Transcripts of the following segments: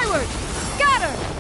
Skyward! Scatter!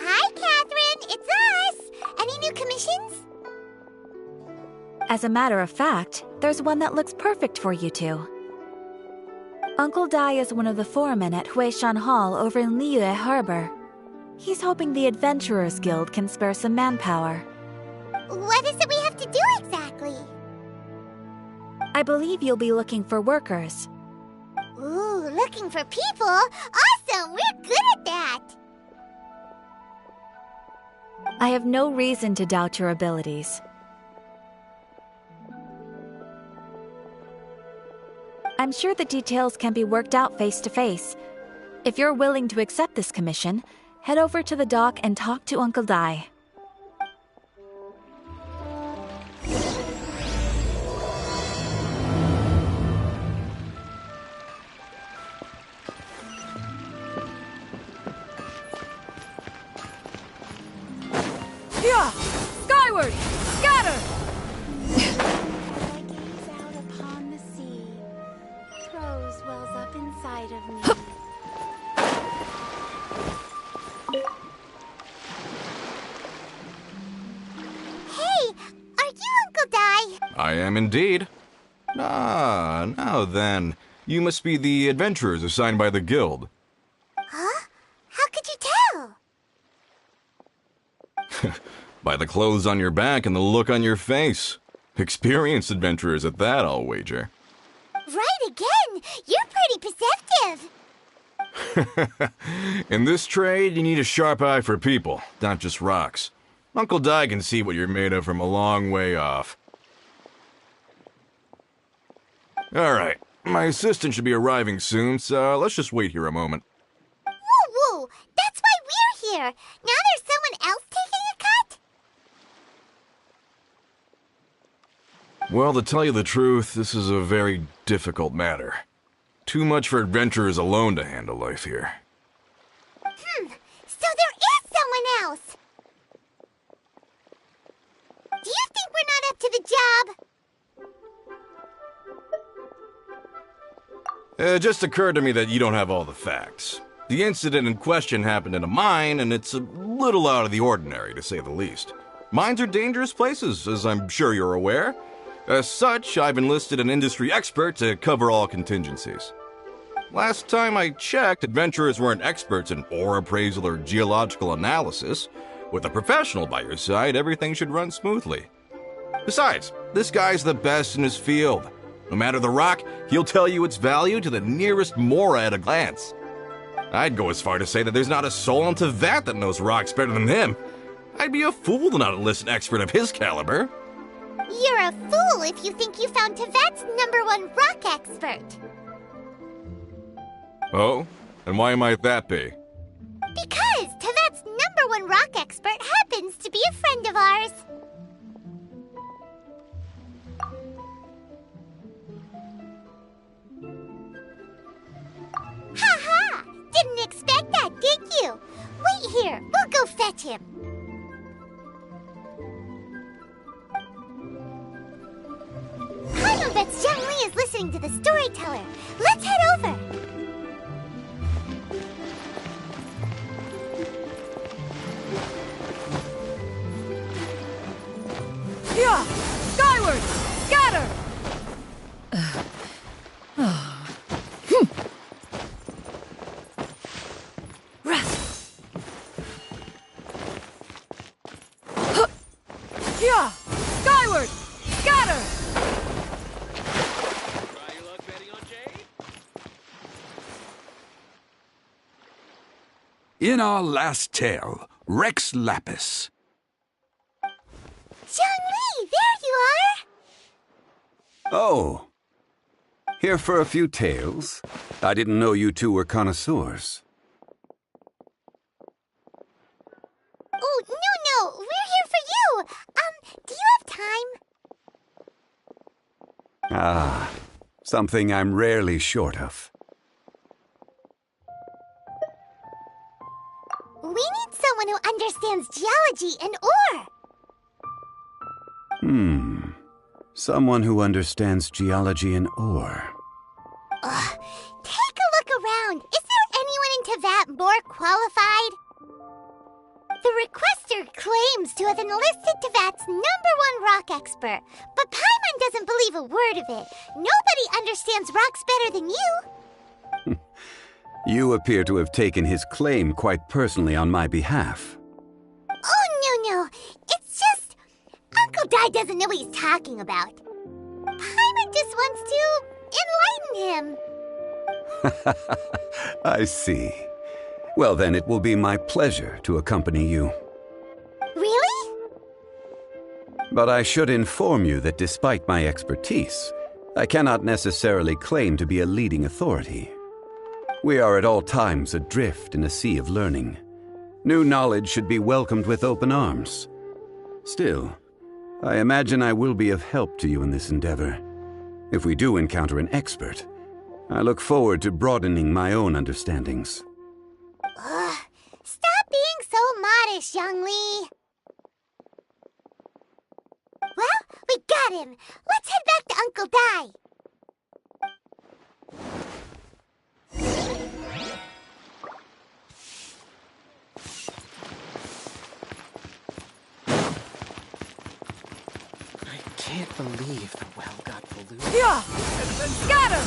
Hi, Catherine. It's us. Any new commissions? As a matter of fact, there's one that looks perfect for you two. Uncle Dai is one of the foremen at Huishan Hall over in Liyue Harbor. He's hoping the Adventurers Guild can spare some manpower. What is it we have to do exactly? I believe you'll be looking for workers. Ooh, looking for people? Awesome! We're good at that! I have no reason to doubt your abilities. I'm sure the details can be worked out face to face. If you're willing to accept this commission, head over to the dock and talk to Uncle Dai. Yeah! Skyward! Scatter! I gaze out upon the sea. Prose wells up inside of me. Hey! Are you Uncle Dai? I am indeed. Ah, now then. You must be the adventurers assigned by the guild. Huh? How could you tell? By the clothes on your back and the look on your face. Experienced adventurers at that, I'll wager. Right again! You're pretty perceptive! In this trade, you need a sharp eye for people, not just rocks. Uncle Dai can see what you're made of from a long way off. Alright, my assistant should be arriving soon, so let's just wait here a moment. Woo woo! That's why we're here! Now there's someone else taking a cut? Well, to tell you the truth, this is a very difficult matter. Too much for adventurers alone to handle life here. So there is someone else! Do you think we're not up to the job? It just occurred to me that you don't have all the facts. The incident in question happened in a mine, and it's a little out of the ordinary, to say the least. Mines are dangerous places, as I'm sure you're aware. As such, I've enlisted an industry expert to cover all contingencies. Last time I checked, adventurers weren't experts in ore appraisal or geological analysis. With a professional by your side, everything should run smoothly. Besides, this guy's the best in his field. No matter the rock, he'll tell you its value to the nearest mora at a glance. I'd go as far to say that there's not a soul on Tevat that knows rocks better than him. I'd be a fool to not enlist an expert of his caliber. You're a fool if you think you found Tevat's #1 rock expert. Oh? And why might that be? Because Tevat's #1 rock expert happens to be a friend of ours. Ha! Didn't expect that, did you? Wait here, we'll go fetch him. I bet Zhongli is listening to the storyteller. Let's head over. Yeah! Skyward! Scatter! Yeah! Skyward! Scatter! Try your luck betting on Jade? In our last tale, Rex Lapis. Zhongli, there you are! Oh. Here for a few tales? I didn't know you two were connoisseurs. Oh, no, we're here for you! Do you have time? Ah, something I'm rarely short of. We need someone who understands geology and ore! Someone who understands geology and ore. Take a look around. Is there anyone in Teyvat more qualified? The requester claims to have enlisted Teyvat's #1 rock expert, but Paimon doesn't believe a word of it. Nobody understands rocks better than you. You appear to have taken his claim quite personally on my behalf. Oh, no. It's just... Uncle Dai doesn't know what he's talking about. Paimon just wants to enlighten him. I see. Well, then it will be my pleasure to accompany you. Really? But I should inform you that despite my expertise, I cannot necessarily claim to be a leading authority. We are at all times adrift in a sea of learning. New knowledge should be welcomed with open arms. Still, I imagine I will be of help to you in this endeavor. If we do encounter an expert, I look forward to broadening my own understandings. Stop being so modest, Zhongli. Well, we got him. Let's head back to Uncle Dai. I can't believe the well got polluted. Yeah! Scatter!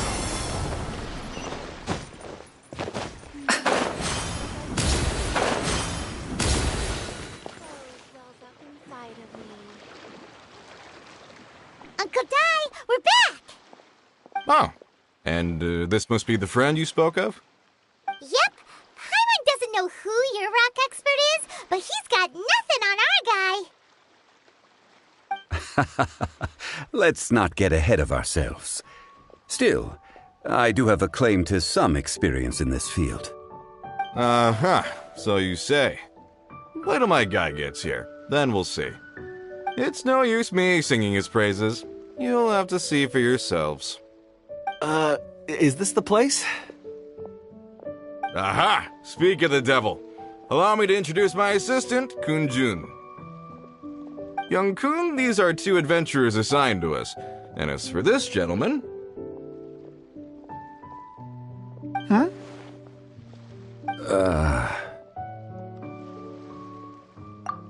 Wells up inside of me. Uncle Dai, we're back! Oh, and this must be the friend you spoke of? Yep. Paimon doesn't know who your rock expert is, but he's got nothing on our guy. Let's not get ahead of ourselves. Still, I do have a claim to some experience in this field. Uh-huh, so you say. Wait till my guy gets here, then we'll see. It's no use me singing his praises. You'll have to see for yourselves. Is this the place? Aha! Speak of the devil. Allow me to introduce my assistant, Kun-jun. Young Kun, these are 2 adventurers assigned to us. And as for this gentleman... Huh?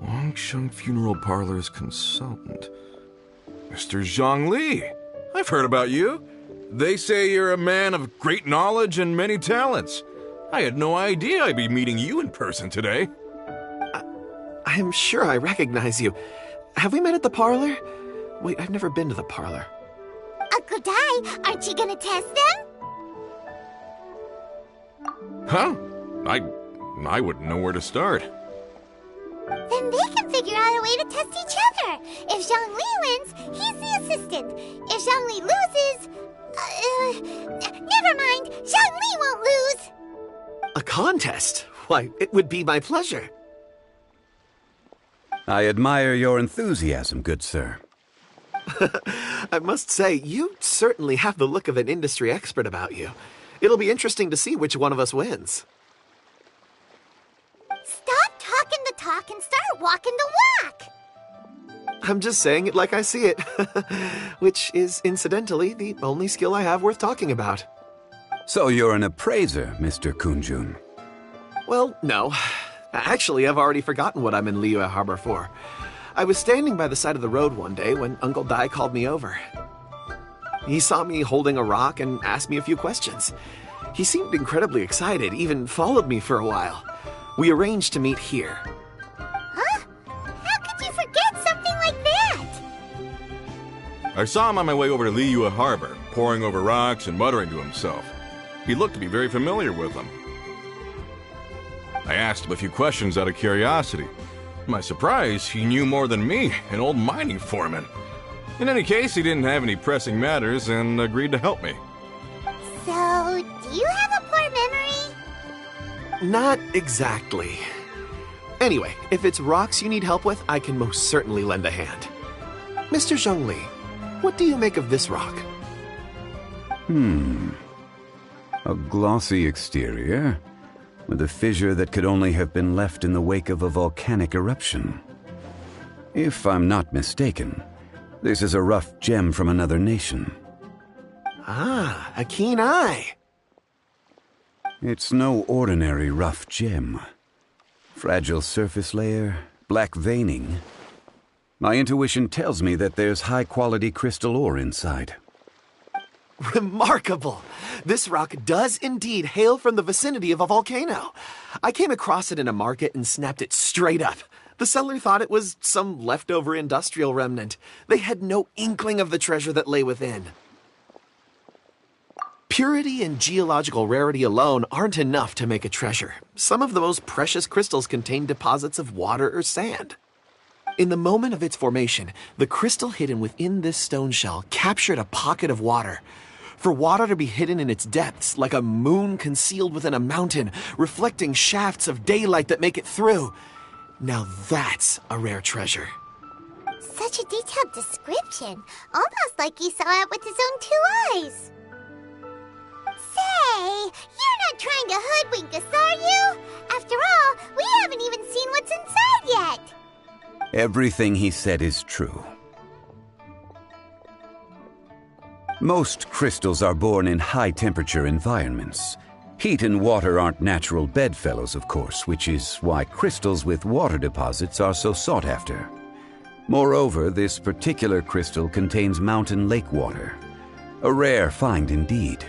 Wangsheng Funeral Parlor's consultant. Mr. Zhongli. I've heard about you. They say you're a man of great knowledge and many talents. I had no idea I'd be meeting you in person today. I'm sure I recognize you. Have we met at the parlor? Wait, I've never been to the parlor. Uncle Dai, aren't you gonna test them? Huh? I wouldn't know where to start. Then they can figure out a way to test each other. If Zhongli wins, he's the assistant. If Zhongli loses... never mind. Zhongli won't lose. A contest? Why, it would be my pleasure. I admire your enthusiasm, good sir. I must say, you certainly have the look of an industry expert about you. It'll be interesting to see which one of us wins. Stop talking the talk and start walking the walk. I'm just saying it like I see it, which is, incidentally, the only skill I have worth talking about. So you're an appraiser, Mr. Kun-jun. Well, no. Actually, I've already forgotten what I'm in Liyue Harbor for. I was standing by the side of the road one day when Uncle Dai called me over. He saw me holding a rock and asked me a few questions. He seemed incredibly excited, even followed me for a while. We arranged to meet here. Huh? How could you forget something like that? I saw him on my way over to Liyue Harbor, poring over rocks and muttering to himself. He looked to be very familiar with them. I asked him a few questions out of curiosity. To my surprise, he knew more than me, an old mining foreman. In any case, he didn't have any pressing matters and agreed to help me. So, do you have a poor memory? Not exactly. Anyway, if it's rocks you need help with, I can most certainly lend a hand. Mr. Zhongli, what do you make of this rock? A glossy exterior, with a fissure that could only have been left in the wake of a volcanic eruption. If I'm not mistaken, this is a rough gem from another nation. Ah, a keen eye. It's no ordinary rough gem. Fragile surface layer, black veining. My intuition tells me that there's high-quality crystal ore inside. Remarkable! This rock does indeed hail from the vicinity of a volcano. I came across it in a market and snapped it straight up. The seller thought it was some leftover industrial remnant. They had no inkling of the treasure that lay within. Purity and geological rarity alone aren't enough to make a treasure. Some of the most precious crystals contain deposits of water or sand. In the moment of its formation, the crystal hidden within this stone shell captured a pocket of water. For water to be hidden in its depths, like a moon concealed within a mountain, reflecting shafts of daylight that make it through. Now that's a rare treasure. Such a detailed description, almost like he saw it with his own 2 eyes. Say, you're not trying to hoodwink us, are you? After all, we haven't even seen what's inside yet. Everything he said is true. Most crystals are born in high-temperature environments. Heat and water aren't natural bedfellows, of course, which is why crystals with water deposits are so sought after. Moreover, this particular crystal contains mountain lake water. A rare find indeed.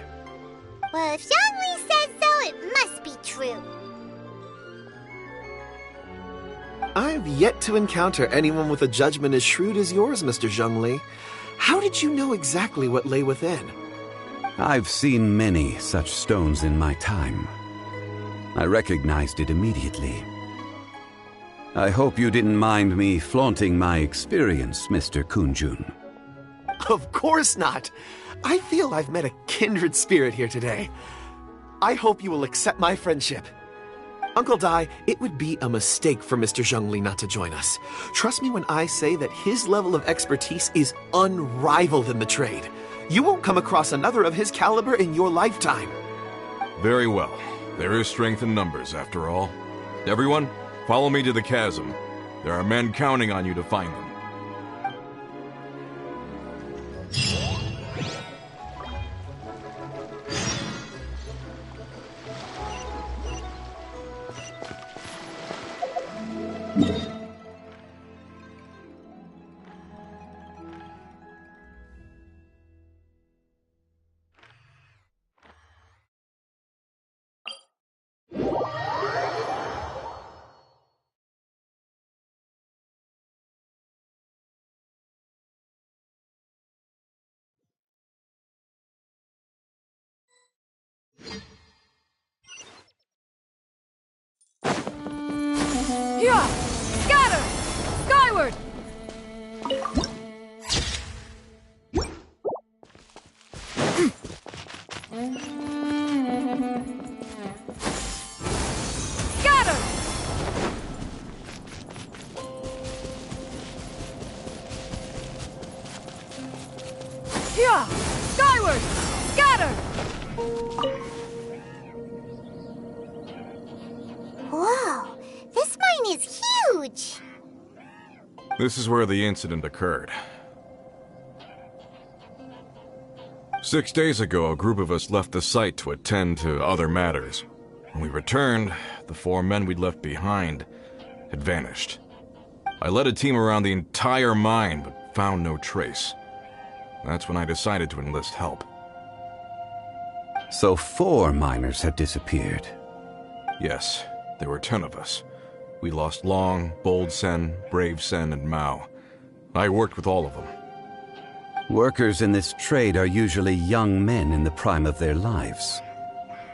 Well, if Zhongli says so, it must be true. I've yet to encounter anyone with a judgment as shrewd as yours, Mr. Zhongli. How did you know exactly what lay within? I've seen many such stones in my time. I recognized it immediately. I hope you didn't mind me flaunting my experience, Mr. Kunjun. Of course not. I feel I've met a kindred spirit here today. I hope you will accept my friendship. Uncle Dai, it would be a mistake for Mr. Zhongli not to join us. Trust me when I say that his level of expertise is unrivaled in the trade. You won't come across another of his caliber in your lifetime. Very well. There is strength in numbers, after all. Everyone, follow me to the chasm. There are men counting on you to find them. Yeah! Scatter! Skyward! Scatter! Yeah! Skyward! Scatter! Whoa, this mine is huge! This is where the incident occurred. 6 days ago, a group of us left the site to attend to other matters. When we returned, the 4 men we'd left behind had vanished. I led a team around the entire mine, but found no trace. That's when I decided to enlist help. So 4 miners had disappeared. Yes, there were 10 of us. We lost Long, Bold Sen, Brave Sen, and Mao. I worked with all of them. Workers in this trade are usually young men in the prime of their lives.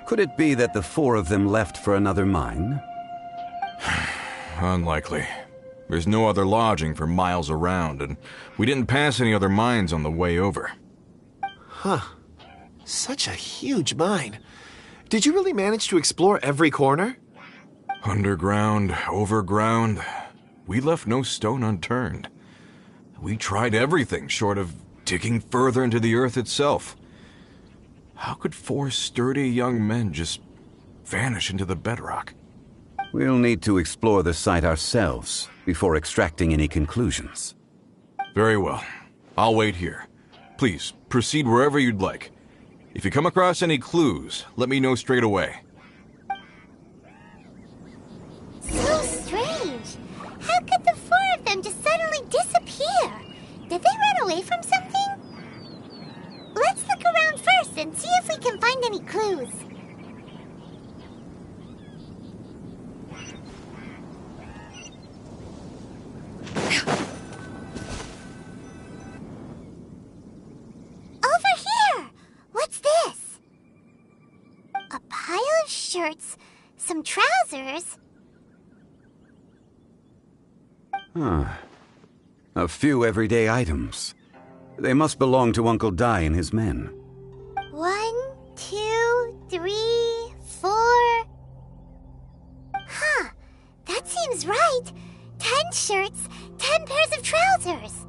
Could it be that the 4 of them left for another mine? Unlikely. There's no other lodging for miles around, and we didn't pass any other mines on the way over. Huh. Such a huge mine. Did you really manage to explore every corner? Underground, overground, we left no stone unturned. We tried everything short of digging further into the earth itself. How could 4 sturdy young men just vanish into the bedrock? We'll need to explore the site ourselves before extracting any conclusions. Very well. I'll wait here. Please, proceed wherever you'd like. If you come across any clues, let me know straight away. So strange. How could the 4 of them just suddenly disappear? Did they run away from something? Let's look around first and see if we can find any clues. Over here! What's this? A pile of shirts, some trousers. A few everyday items. They must belong to Uncle Dai and his men. 1, 2, 3, 4. Huh, that seems right. 10 shirts, 10 pairs of trousers.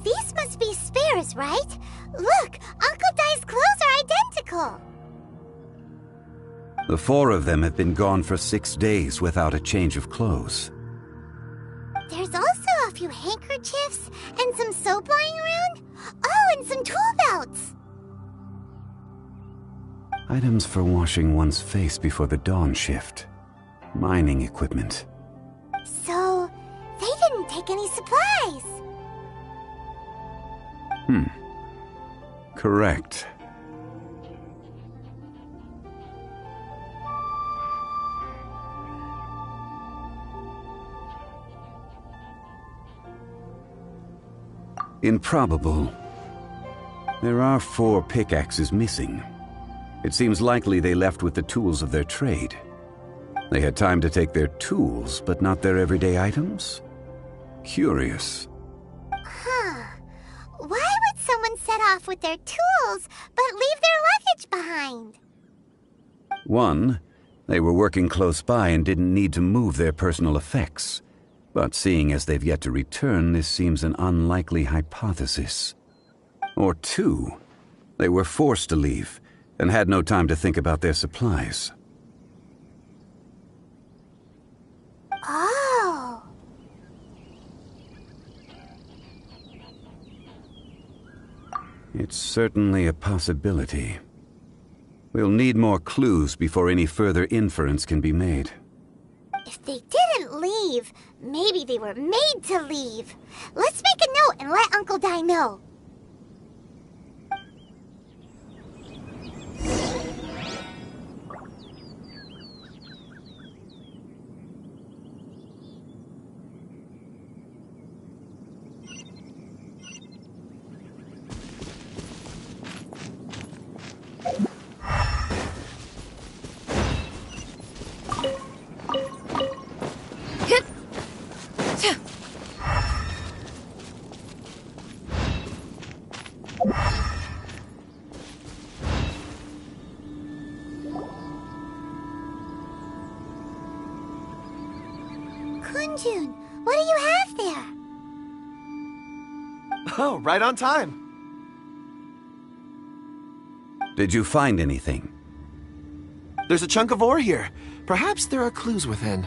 These must be spares, right? Look, Uncle Dai's clothes are identical. The 4 of them have been gone for 6 days without a change of clothes. There's also a few handkerchiefs and some soap lying around. Oh, and some tool belts. Items for washing one's face before the dawn shift. Mining equipment. So, they didn't take any supplies. Correct. Improbable. There are 4 pickaxes missing. It seems likely they left with the tools of their trade. They had time to take their tools, but not their everyday items? Curious. Huh. Why would someone set off with their tools, but leave their luggage behind? 1, they were working close by and didn't need to move their personal effects. But seeing as they've yet to return, this seems an unlikely hypothesis. Or 2, they were forced to leave and had no time to think about their supplies. Oh. It's certainly a possibility. We'll need more clues before any further inference can be made. If they didn't leave, maybe they were made to leave. Let's make a note and let Uncle Dai know. Kunjun, what do you have there? Oh, right on time. Did you find anything? There's a chunk of ore here. Perhaps there are clues within.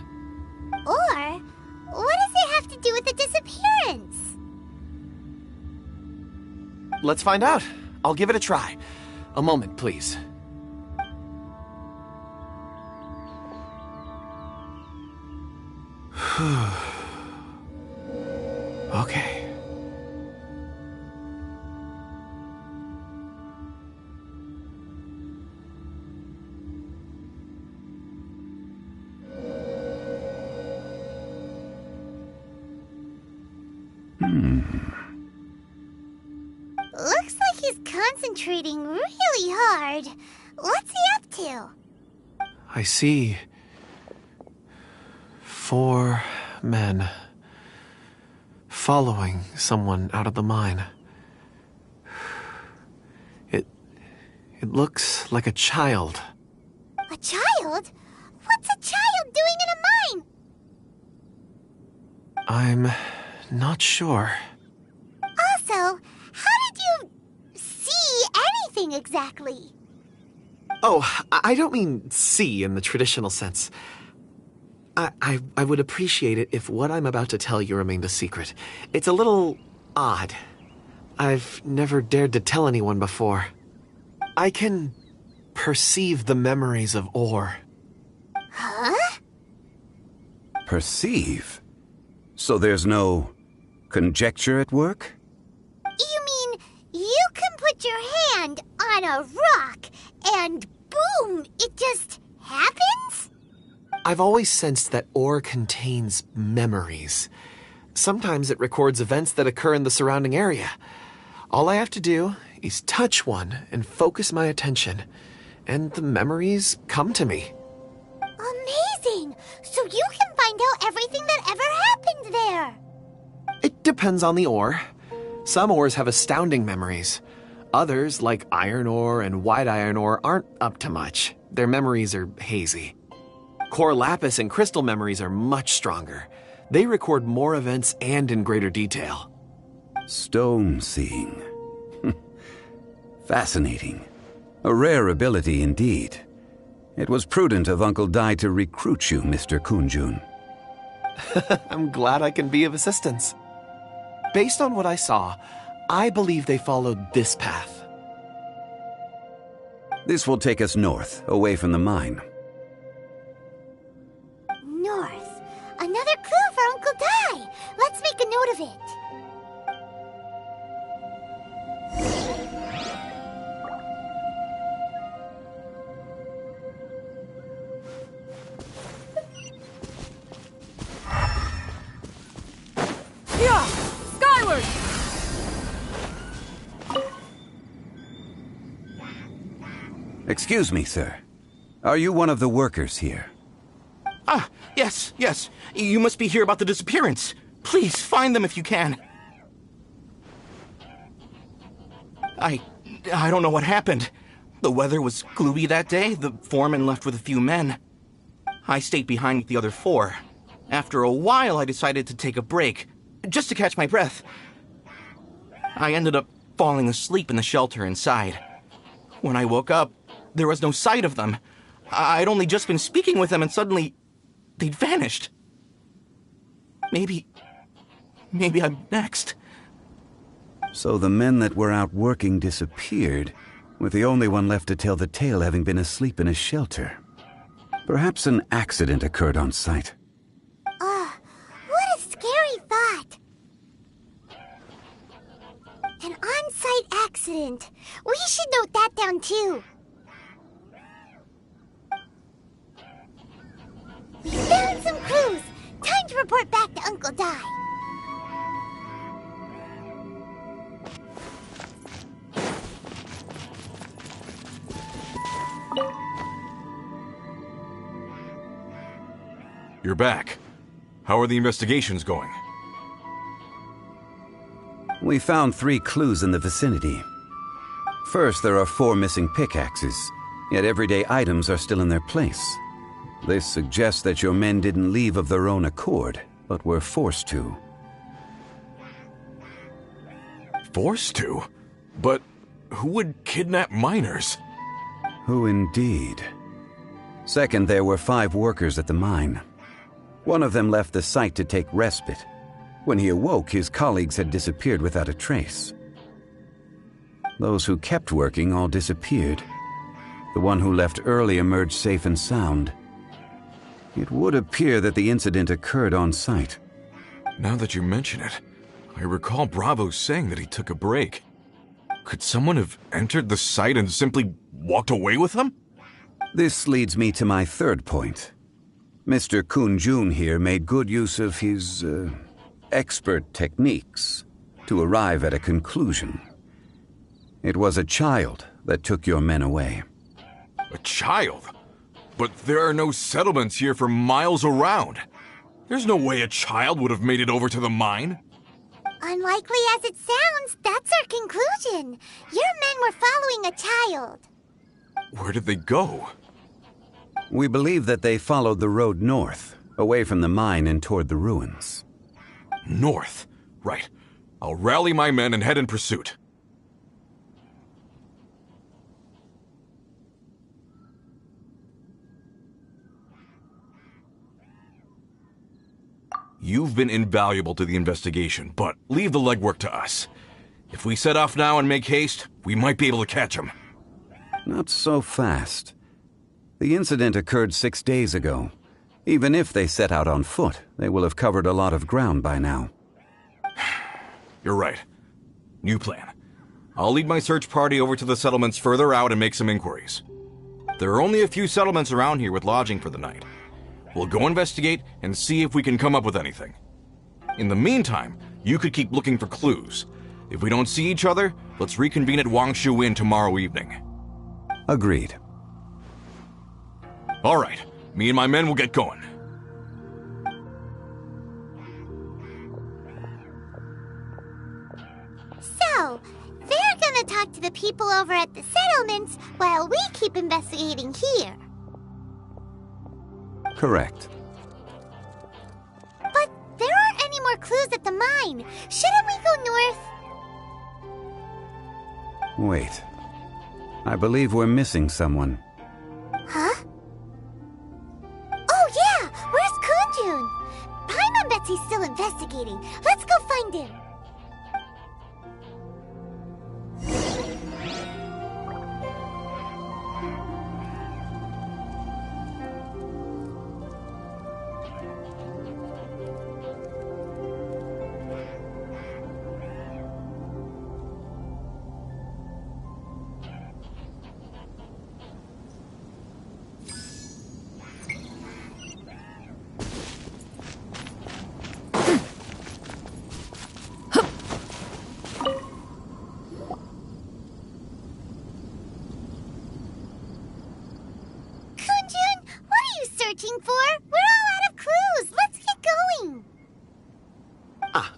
Or, what does it have to do with the disappearance? Let's find out. I'll give it a try. A moment, please. Okay. Looks like he's concentrating really hard. What's he up to? I see 4 men following someone out of the mine. It looks like a child. A child? What's a child doing in a mine? I'm not sure. Also, how did you see anything exactly? Oh, I don't mean see in the traditional sense. I would appreciate it if what I'm about to tell you remained a secret. It's a little odd. I've never dared to tell anyone before. I can perceive the memories of Or. Huh? Perceive? So there's no conjecture at work? You mean you can put your hand on a rock and boom, it just happens? I've always sensed that Or contains memories. Sometimes it records events that occur in the surrounding area. All I have to do is touch one and focus my attention, and the memories come to me. Amazing! So you can find out everything that ever happened there. It depends on the ore. Some ores have astounding memories. Others, like iron ore and white iron ore, aren't up to much. Their memories are hazy. Core lapis and crystal memories are much stronger. They record more events and in greater detail. Stone seeing. Fascinating. A rare ability indeed. It was prudent of Uncle Dai to recruit you, Mr. Kunjun. I'm glad I can be of assistance. Based on what I saw, I believe they followed this path. This will take us north, away from the mine. North. Another clue for Uncle Dai. Let's make a note of it. Yeah! Skyward! Excuse me, sir. Are you one of the workers here? Ah, yes. You must be here about the disappearance. Please, find them if you can. I don't know what happened. The weather was gloomy that day. The foreman left with a few men. I stayed behind with the other 4. After a while, I decided to take a break, just to catch my breath. I ended up falling asleep in the shelter inside. When I woke up, there was no sight of them. I'd only just been speaking with them and suddenly they'd vanished. Maybe I'm next. So the men that were out working disappeared, with the only one left to tell the tale having been asleep in a shelter. Perhaps an accident occurred on site. What a scary thought. An on-site accident. We should note that down too. We found some clues. Time to report back to Uncle Dai. You're back. How are the investigations going? We found 3 clues in the vicinity. First, there are 4 missing pickaxes, yet everyday items are still in their place. This suggests that your men didn't leave of their own accord, but were forced to. Forced to? But who would kidnap miners? Who indeed? Second, there were 5 workers at the mine. One of them left the site to take respite. When he awoke, his colleagues had disappeared without a trace. Those who kept working all disappeared. The one who left early emerged safe and sound. It would appear that the incident occurred on site. Now that you mention it, I recall Bravo saying that he took a break. Could someone have entered the site and simply walked away with them? This leads me to my third point. Mr. Kunjun here made good use of his, expert techniques to arrive at a conclusion. It was a child that took your men away. A child? But there are no settlements here for miles around. There's no way a child would have made it over to the mine. Unlikely as it sounds, that's our conclusion. Your men were following a child. Where did they go? We believe that they followed the road north, away from the mine and toward the ruins. North. Right. I'll rally my men and head in pursuit. You've been invaluable to the investigation, but leave the legwork to us. If we set off now and make haste, we might be able to catch them. Not so fast. The incident occurred 6 days ago. Even if they set out on foot, they will have covered a lot of ground by now. You're right. New plan. I'll lead my search party over to the settlements further out and make some inquiries. There are only a few settlements around here with lodging for the night. We'll go investigate and see if we can come up with anything. In the meantime, you could keep looking for clues. If we don't see each other, let's reconvene at Wangshu Inn tomorrow evening. Agreed. All right. Me and my men will get going. So, they're gonna talk to the people over at the settlements while we keep investigating here. Correct. But there aren't any more clues at the mine. Shouldn't we go north? Wait. I believe we're missing someone. Huh? Oh yeah! Where's Kunjun? Paimon and Betsy's still investigating. Let's go find him.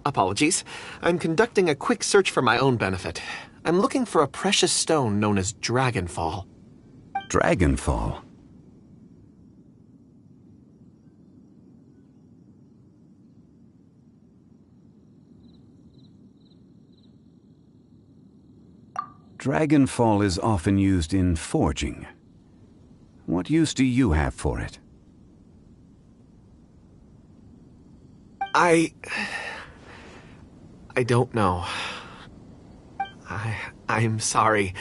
Apologies. I'm conducting a quick search for my own benefit. I'm looking for a precious stone known as Dragonfall. Dragonfall? Dragonfall is often used in forging. What use do you have for it? I don't know. I'm sorry.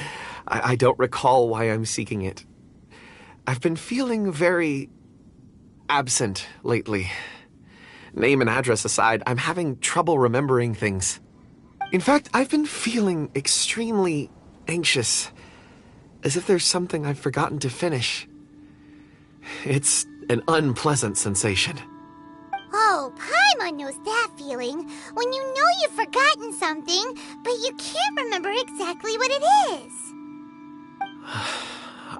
I don't recall why I'm seeking it. I've been feeling very absent lately. Name and address aside, I'm having trouble remembering things. In fact, I've been feeling extremely anxious, as if there's something I've forgotten to finish. It's an unpleasant sensation. Oh, Paimon knows that feeling. When you know you've forgotten something, but you can't remember exactly what it is.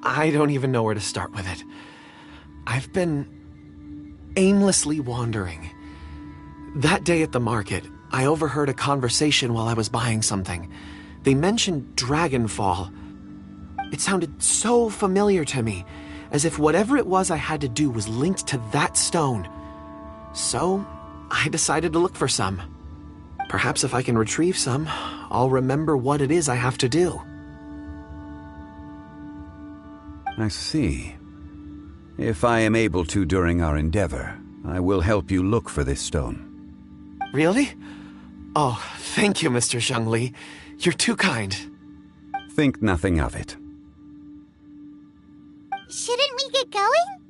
I don't even know where to start with it. I've been aimlessly wandering. That day at the market, I overheard a conversation while I was buying something. They mentioned Dragonfall. It sounded so familiar to me, as if whatever it was I had to do was linked to that stone. So, I decided to look for some. Perhaps if I can retrieve some, I'll remember what it is I have to do. I see. If I am able to during our endeavor, I will help you look for this stone. Really? Oh, thank you, Mr. Zhongli. You're too kind. Think nothing of it. Shouldn't we get going?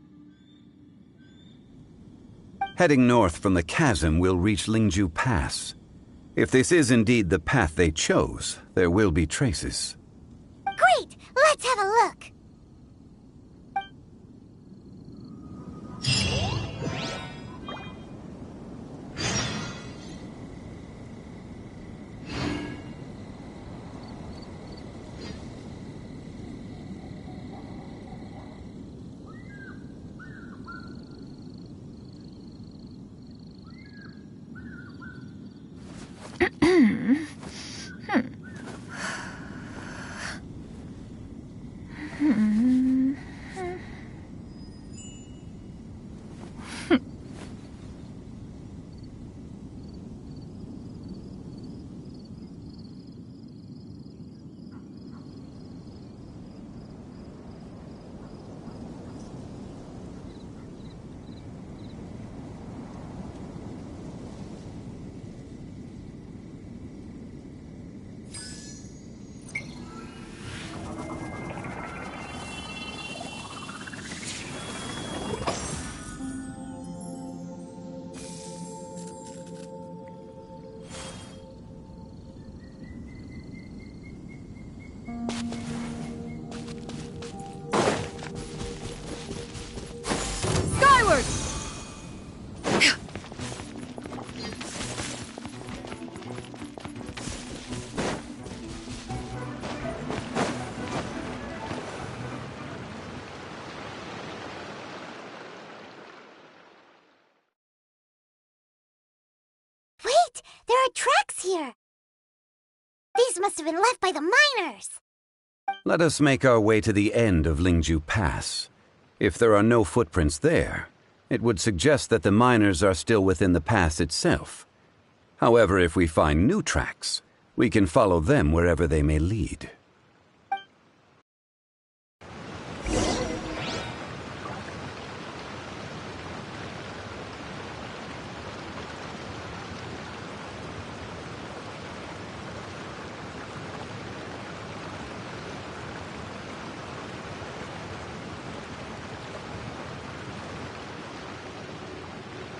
Heading north from the chasm, we'll reach Lingju Pass. If this is indeed the path they chose, there will be traces. Great! Let's have a look! Skyward! Wait! There are tracks here! These must have been left by the miners! Let us make our way to the end of Lingju Pass. If there are no footprints there, it would suggest that the miners are still within the pass itself. However, if we find new tracks, we can follow them wherever they may lead.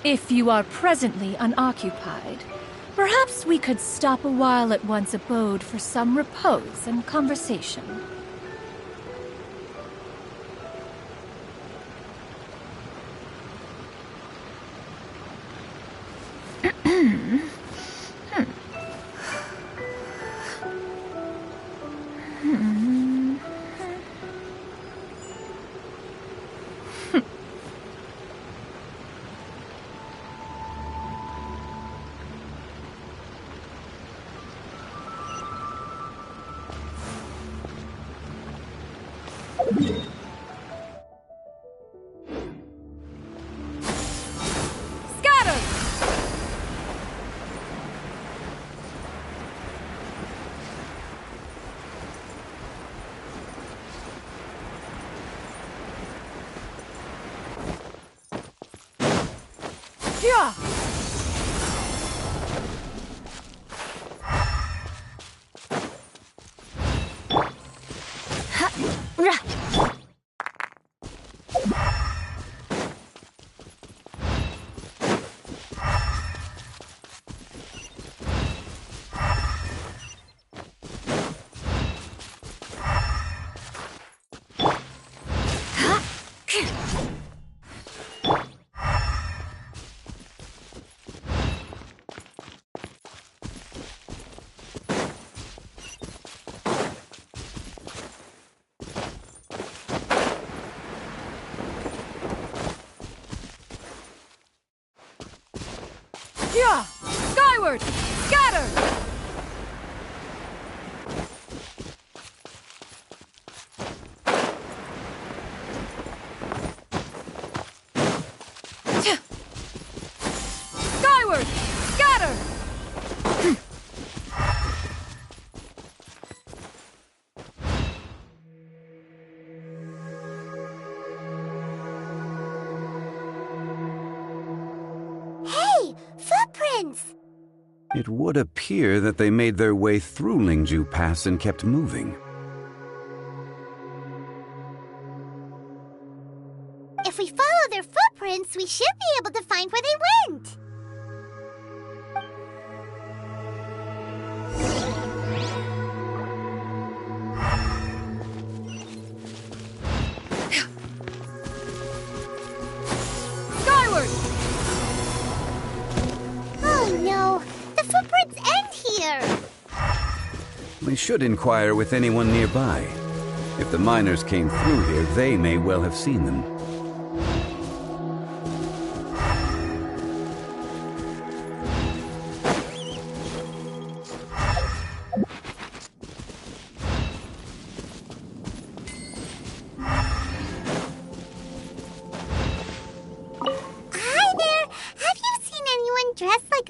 If you are presently unoccupied, perhaps we could stop a while at one's abode for some repose and conversation. Scatter! Yeah! Yeah! Skyward! Scatter! Skyward! Scatter! Hey! Footprints! It would appear that they made their way through Lingju Pass and kept moving. If we follow their footprints, we should be able to find where they went! Skyward! Oh no! The footprints end here! We should inquire with anyone nearby. If the miners came through here, they may well have seen them.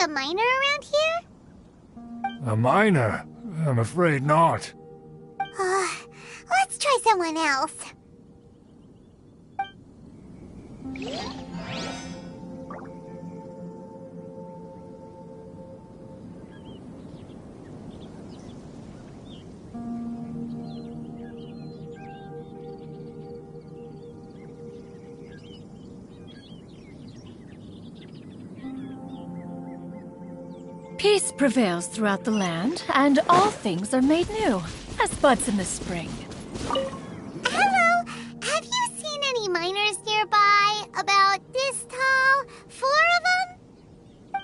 a miner around here? A miner? I'm afraid not. Let's try someone else. Peace prevails throughout the land, and all things are made new, as buds in the spring. Hello! Have you seen any miners nearby? About this tall? 4 of them?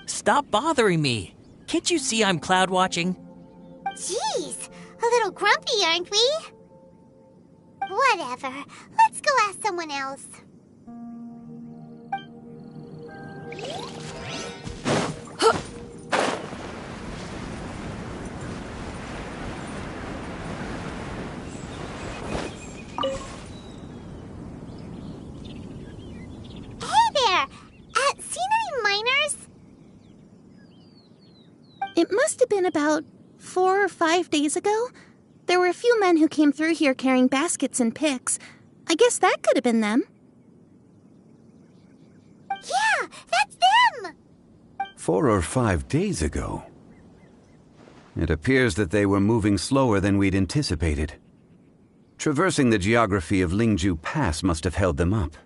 Stop bothering me. Can't you see I'm cloud watching? Jeez, a little grumpy, aren't we? Whatever. Let's go ask someone else. It must have been about 4 or 5 days ago. There were a few men who came through here carrying baskets and picks. I guess that could have been them. Yeah, that's them! 4 or 5 days ago. It appears that they were moving slower than we'd anticipated. Traversing the geography of Lingju Pass must have held them up.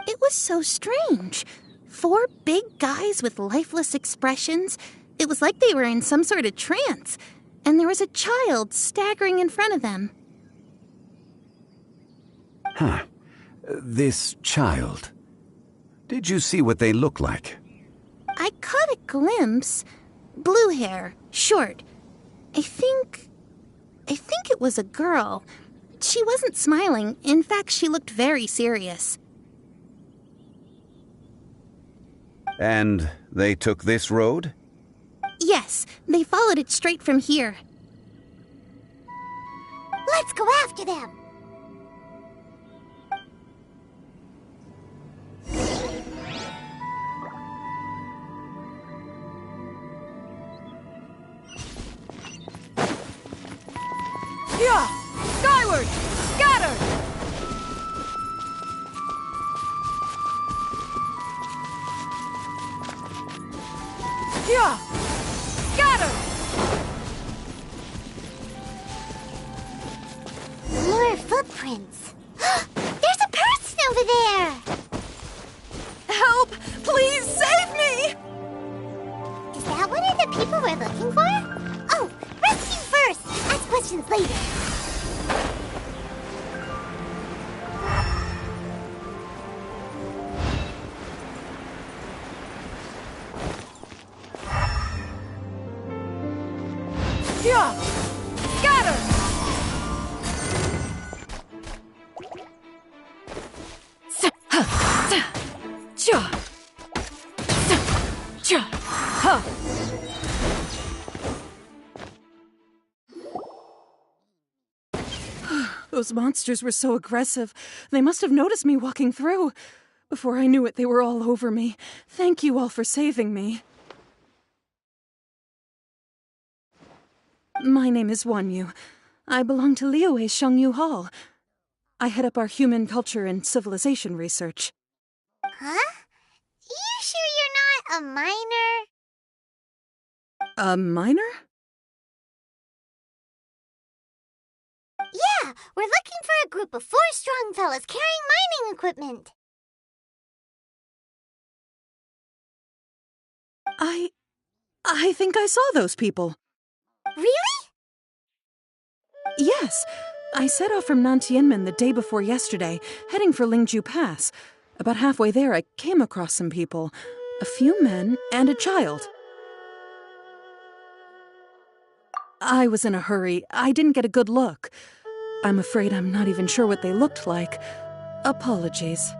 It was so strange. 4 big guys with lifeless expressions. It was like they were in some sort of trance, and there was a child staggering in front of them. Huh. This child. Did you see what they look like? I caught a glimpse. Blue hair, short. I think it was a girl. She wasn't smiling. In fact, she looked very serious. And they took this road? Yes, they followed it straight from here. Let's go after them! Yeah! Skyward! Scatter! Yeah! Scatter! More footprints. There's a person over there! Help! Please save me! Is that one of the people we're looking for? Oh, rescue first! Ask questions later. Yeah! Scatter! Those monsters were so aggressive. They must have noticed me walking through. Before I knew it, they were all over me. Thank you all for saving me. My name is Wanyu. I belong to Liyue's Shengyu Hall. I head up our human culture and civilization research. Huh? You sure you're not a miner? A miner? Yeah, we're looking for a group of 4 strong fellas carrying mining equipment. I think I saw those people. Really? Yes. I set off from Nantianmen the day before yesterday, heading for Lingju Pass. About halfway there, I came across some people. A few men and a child. I was in a hurry. I didn't get a good look. I'm afraid I'm not even sure what they looked like. Apologies.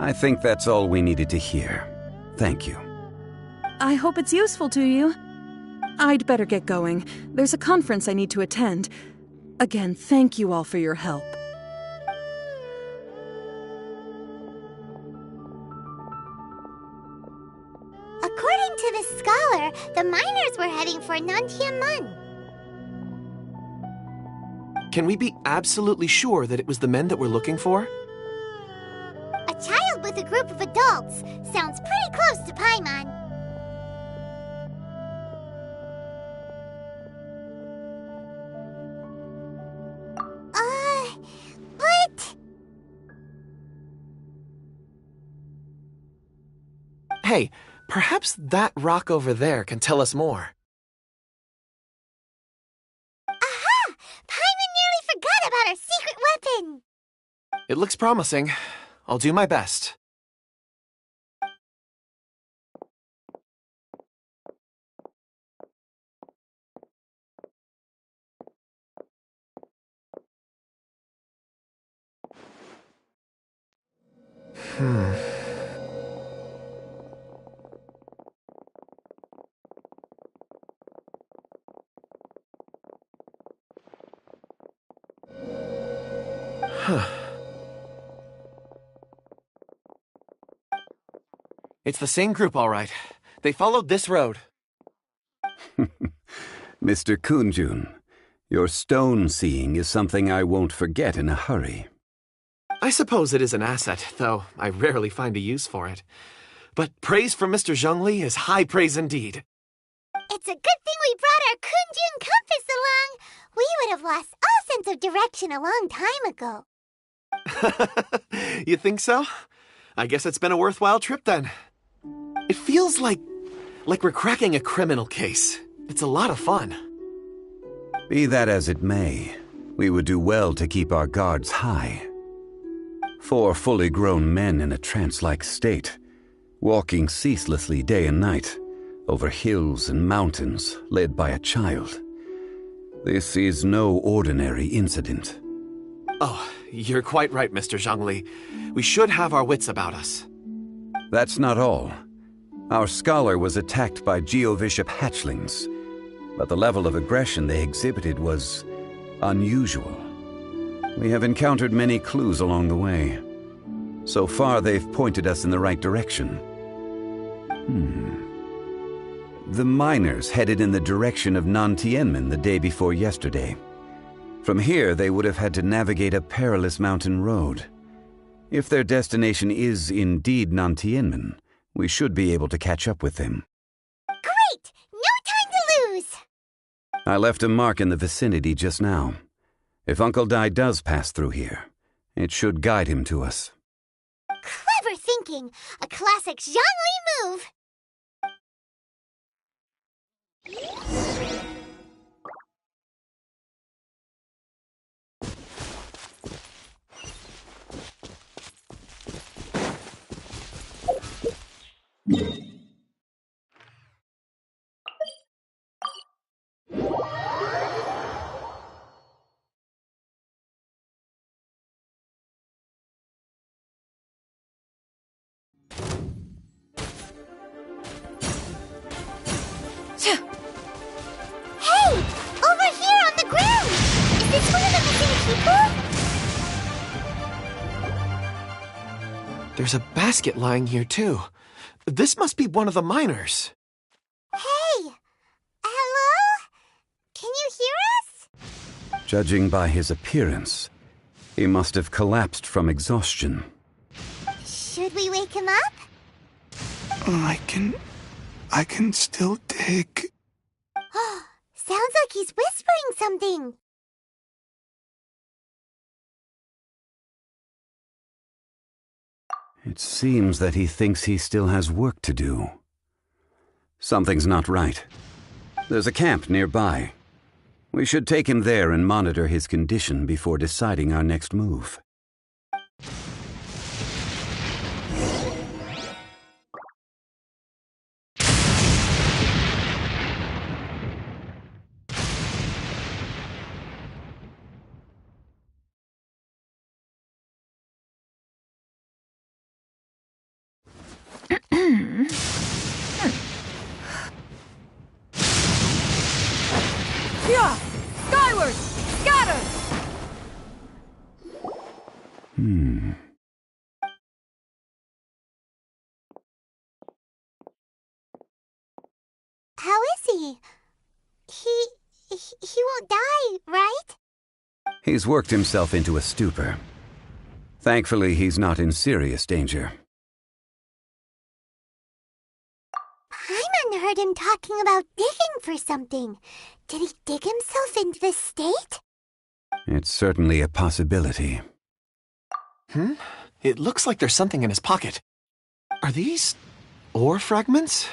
I think that's all we needed to hear. Thank you. I hope it's useful to you. I'd better get going. There's a conference I need to attend. Again, thank you all for your help. According to the sky we're heading for Nantiaman. Can we be absolutely sure that it was the men that we're looking for? A child with a group of adults sounds pretty close to Paimon. But... Hey, perhaps that rock over there can tell us more. Aha! Paimon nearly forgot about our secret weapon! It looks promising. I'll do my best. It's the same group, all right. They followed this road. Mr. Kunjun, your stone seeing is something I won't forget in a hurry. I suppose it is an asset, though I rarely find a use for it. But praise from Mr. Zhongli is high praise indeed. It's a good thing we brought our Kunjun compass along. We would have lost all sense of direction a long time ago. You think so? I guess it's been a worthwhile trip then. It feels like we're cracking a criminal case. It's a lot of fun. Be that as it may, we would do well to keep our guards high. 4 fully grown men in a trance-like state, walking ceaselessly day and night, over hills and mountains, led by a child. This is no ordinary incident. Oh, you're quite right, Mr. Zhongli. We should have our wits about us. That's not all. Our scholar was attacked by Geovishap hatchlings, but the level of aggression they exhibited was unusual. We have encountered many clues along the way. So far, they've pointed us in the right direction. The miners headed in the direction of Nantianmen the day before yesterday. From here, they would have had to navigate a perilous mountain road. If their destination is indeed Nantianmen, we should be able to catch up with them. Great! No time to lose! I left a mark in the vicinity just now. If Uncle Dai does pass through here, it should guide him to us. Clever thinking! A classic Zhongli move! Hey! Over here on the ground! Is this one of the missing people? There's a basket lying here, too. This must be one of the miners. Hey! Hello? Can you hear us? Judging by his appearance, he must have collapsed from exhaustion. Should we wake him up? I can still dig. Sounds like he's whispering something. It seems that he thinks he still has work to do. Something's not right. There's a camp nearby. We should take him there and monitor his condition before deciding our next move. Skyward! Scatter! How is he? He won't die, right? He's worked himself into a stupor. Thankfully, he's not in serious danger. Paimon heard him talking about digging for something. Did he dig himself into this state? It's certainly a possibility. It looks like there's something in his pocket. Are these ore fragments?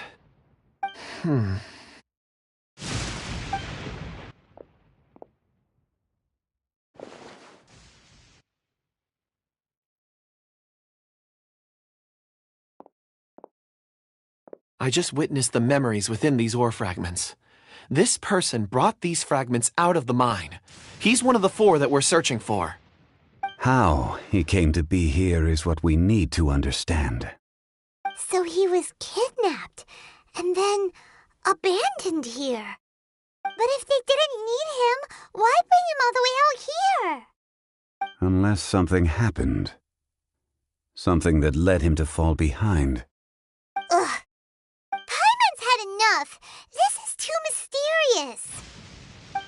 I just witnessed the memories within these ore fragments. This person brought these fragments out of the mine. He's one of the 4 that we're searching for. How he came to be here is what we need to understand. So he was kidnapped and then abandoned here. But if they didn't need him, why bring him all the way out here? Unless something happened. Something that led him to fall behind. Ugh. Paimon's had enough. This is too mysterious.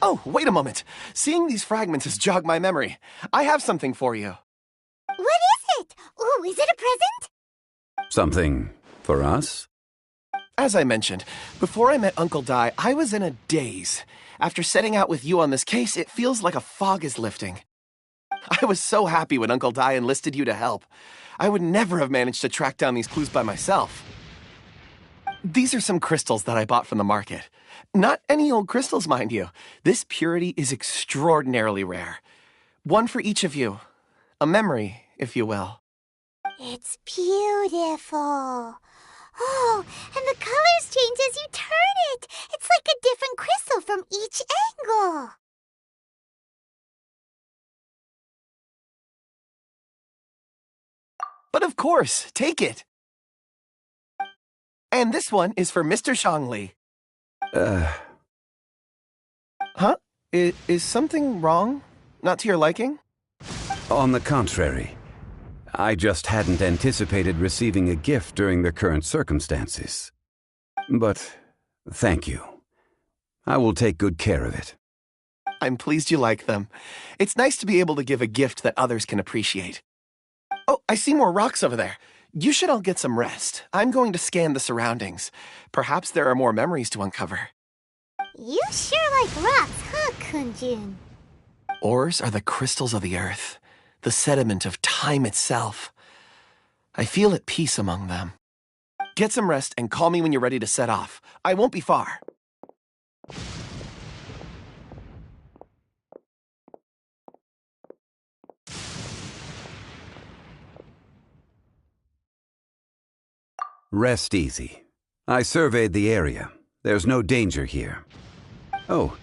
Oh, wait a moment. Seeing these fragments has jogged my memory. I have something for you. What is it? Ooh, is it a present? Something for us? As I mentioned, before I met Uncle Dai, I was in a daze. After setting out with you on this case, it feels like a fog is lifting. I was so happy when Uncle Dai enlisted you to help. I would never have managed to track down these clues by myself. These are some crystals that I bought from the market. Not any old crystals, mind you. This purity is extraordinarily rare. One for each of you. A memory, if you will. It's beautiful. Oh, and the colors change as you turn it. It's like a different crystal from each angle. But of course, take it. And this one is for Mr. Zhongli. Huh? Is something wrong? Not to your liking? On the contrary. I just hadn't anticipated receiving a gift during the current circumstances. But thank you. I will take good care of it. I'm pleased you like them. It's nice to be able to give a gift that others can appreciate. Oh, I see more rocks over there. You should all get some rest. I'm going to scan the surroundings. Perhaps there are more memories to uncover. You sure like rocks, huh, Kunjun? Ores are the crystals of the earth, the sediment of time itself. I feel at peace among them. Get some rest and call me when you're ready to set off. I won't be far. Rest easy. I surveyed the area. There's no danger here. Oh,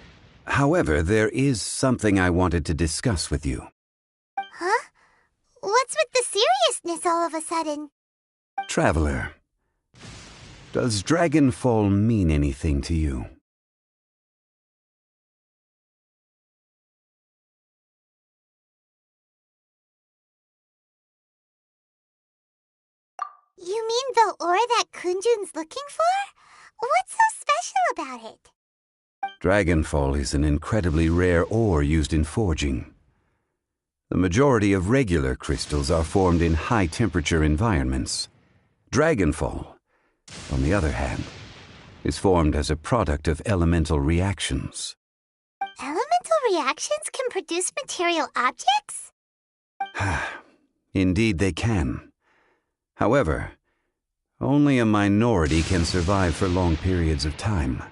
however, there is something I wanted to discuss with you. Huh? What's with the seriousness all of a sudden? Traveler, does Dragonfall mean anything to you? You mean the ore that Kunjun's looking for? What's so special about it? Dragonfall is an incredibly rare ore used in forging. The majority of regular crystals are formed in high-temperature environments. Dragonfall, on the other hand, is formed as a product of elemental reactions. Elemental reactions can produce material objects? Indeed they can. However, only a minority can survive for long periods of time.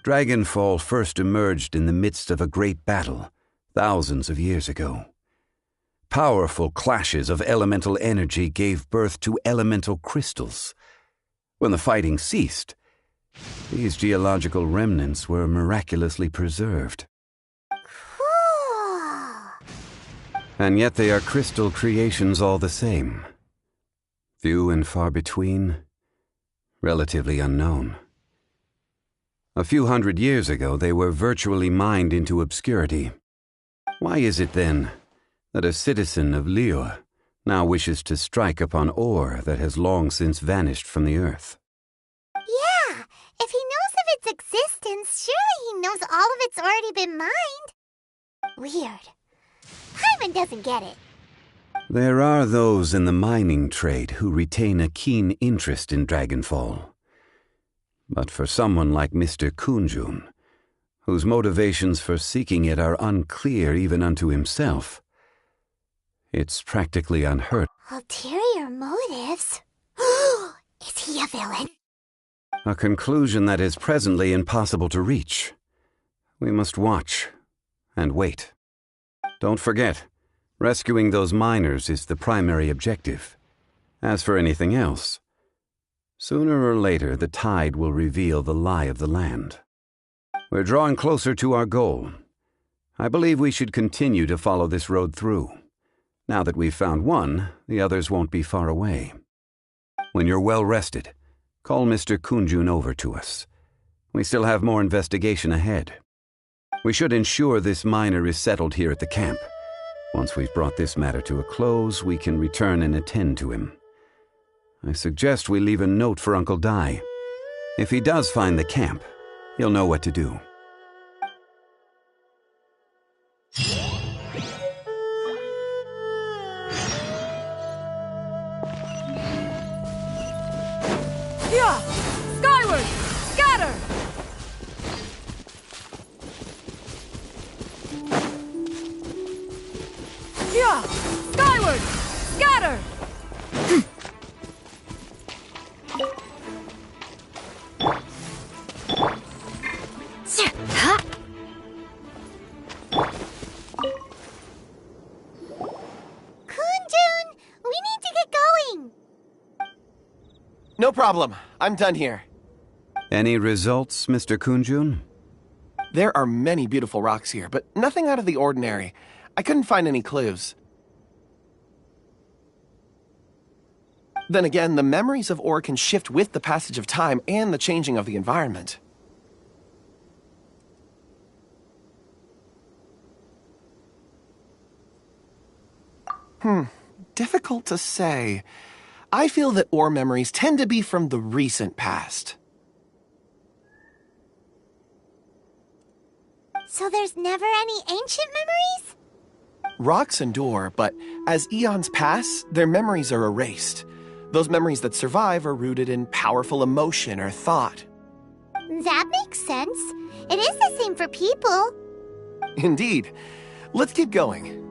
Dragonfall first emerged in the midst of a great battle, thousands of years ago. Powerful clashes of elemental energy gave birth to elemental crystals. When the fighting ceased, these geological remnants were miraculously preserved. Cool. And yet they are crystal creations all the same. Few and far between, relatively unknown. A few hundred years ago, they were virtually mined into obscurity. Why is it, then, that a citizen of Liyue now wishes to strike upon ore that has long since vanished from the earth? Yeah, if he knows of its existence, surely he knows all of it's already been mined. Weird. Paimon doesn't get it. There are those in the mining trade who retain a keen interest in Dragonfall. But for someone like Mr. Kunjun, whose motivations for seeking it are unclear even unto himself, it's practically unheard. Ulterior motives? Is he a villain? A conclusion that is presently impossible to reach. We must watch and wait. Don't forget, rescuing those miners is the primary objective. As for anything else, sooner or later the tide will reveal the lie of the land. We're drawing closer to our goal. I believe we should continue to follow this road through. Now that we've found one, the others won't be far away. When you're well rested, call Mr. Kunjun over to us. We still have more investigation ahead. We should ensure this miner is settled here at the camp. Once we've brought this matter to a close, we can return and attend to him. I suggest we leave a note for Uncle Dai. If he does find the camp, he'll know what to do. Yeah! Skyward! Scatter! Yeah! Skyward! Scatter! Kunjun, we need to get going. No problem. I'm done here. Any results, Mr. Kunjun? There are many beautiful rocks here, but nothing out of the ordinary. I couldn't find any clues. Then again, the memories of ore can shift with the passage of time and the changing of the environment. Difficult to say. I feel that ore memories tend to be from the recent past. So there's never any ancient memories? Rocks endure, but as eons pass, their memories are erased. Those memories that survive are rooted in powerful emotion or thought. That makes sense. It is the same for people. Indeed. Let's keep going.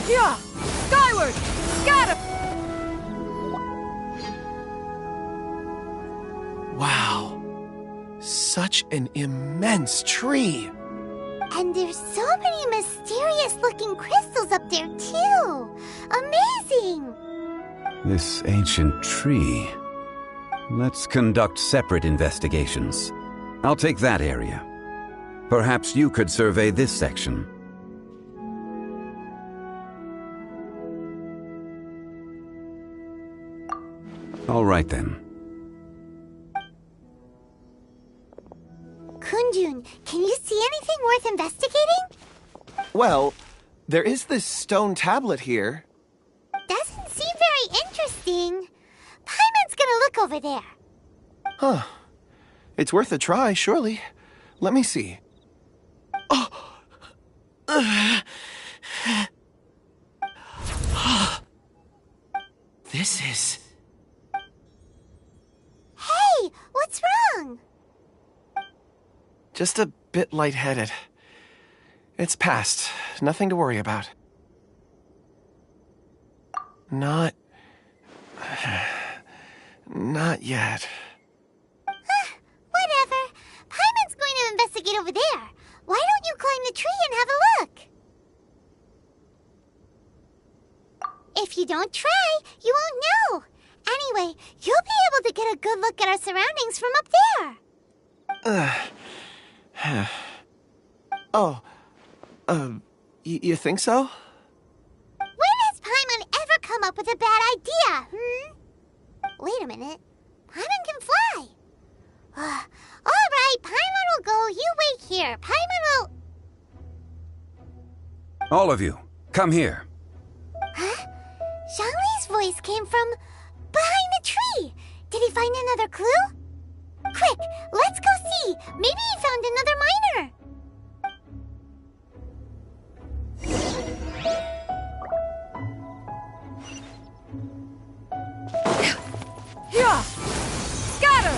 Yeah! Skyward! Scatter! Wow. Such an immense tree. And there's so many mysterious-looking crystals up there, too. Amazing! This ancient tree. Let's conduct separate investigations. I'll take that area. Perhaps you could survey this section. All right, then. Kunjun, can you see anything worth investigating? Well, there is this stone tablet here. Doesn't seem very interesting. Paimon's gonna look over there. Huh. It's worth a try, surely. Let me see. Oh! This is... Hey, what's wrong? just a bit lightheaded. It's past. Nothing to worry about. Not yet. Whatever. Paimon's going to investigate over there. Why don't you climb the tree and have a look? If you don't try, you won't know. Anyway, you'll be able to get a good look at our surroundings from up there. You think so? When has Paimon ever come up with a bad idea, Wait a minute. Paimon can fly. All right, here. Paimon will... All of you, come here. Huh? Zhongli's voice came from behind the tree. Did he find another clue? Quick, let's go see. Maybe he found another miner. Yeah! Scatter!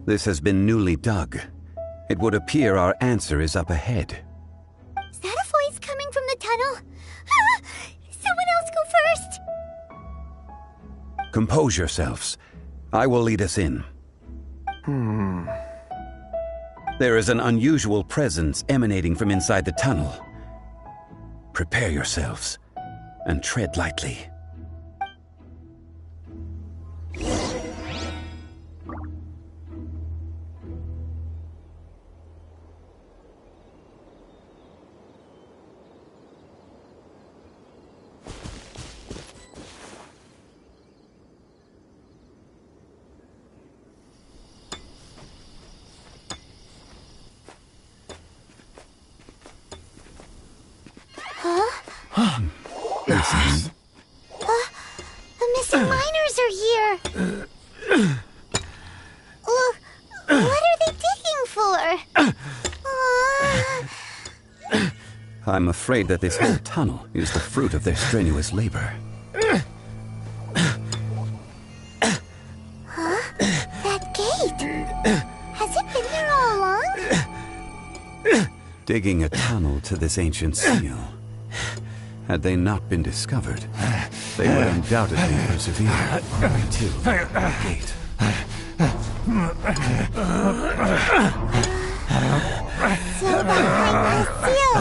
This has been newly dug. It would appear our answer is up ahead. Is that a voice coming from the tunnel? Someone else go first! Compose yourselves. I will lead us in. There is an unusual presence emanating from inside the tunnel. Prepare yourselves and tread lightly. The missing miners are here. What are they digging for? I'm afraid that this whole tunnel is the fruit of their strenuous labor. Huh? That gate. Has it been there all along? Digging a tunnel to this ancient seal. Had they not been discovered, they would undoubtedly persevere until the gate. So behind the seal,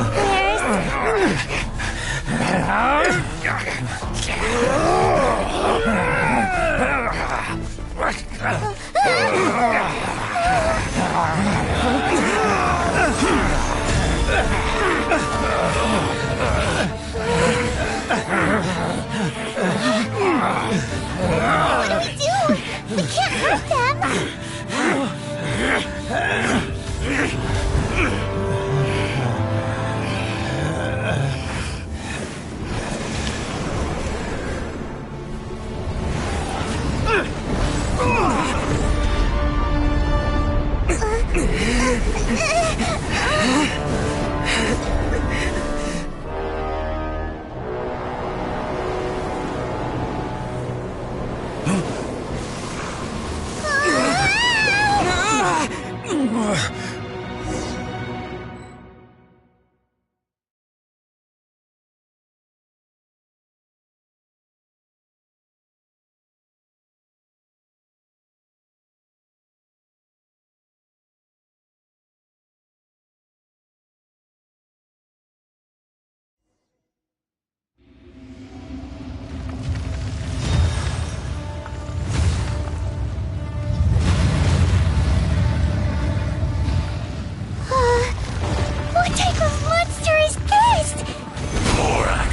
What do we do? We can't hurt them! What type of monster is this? Borax,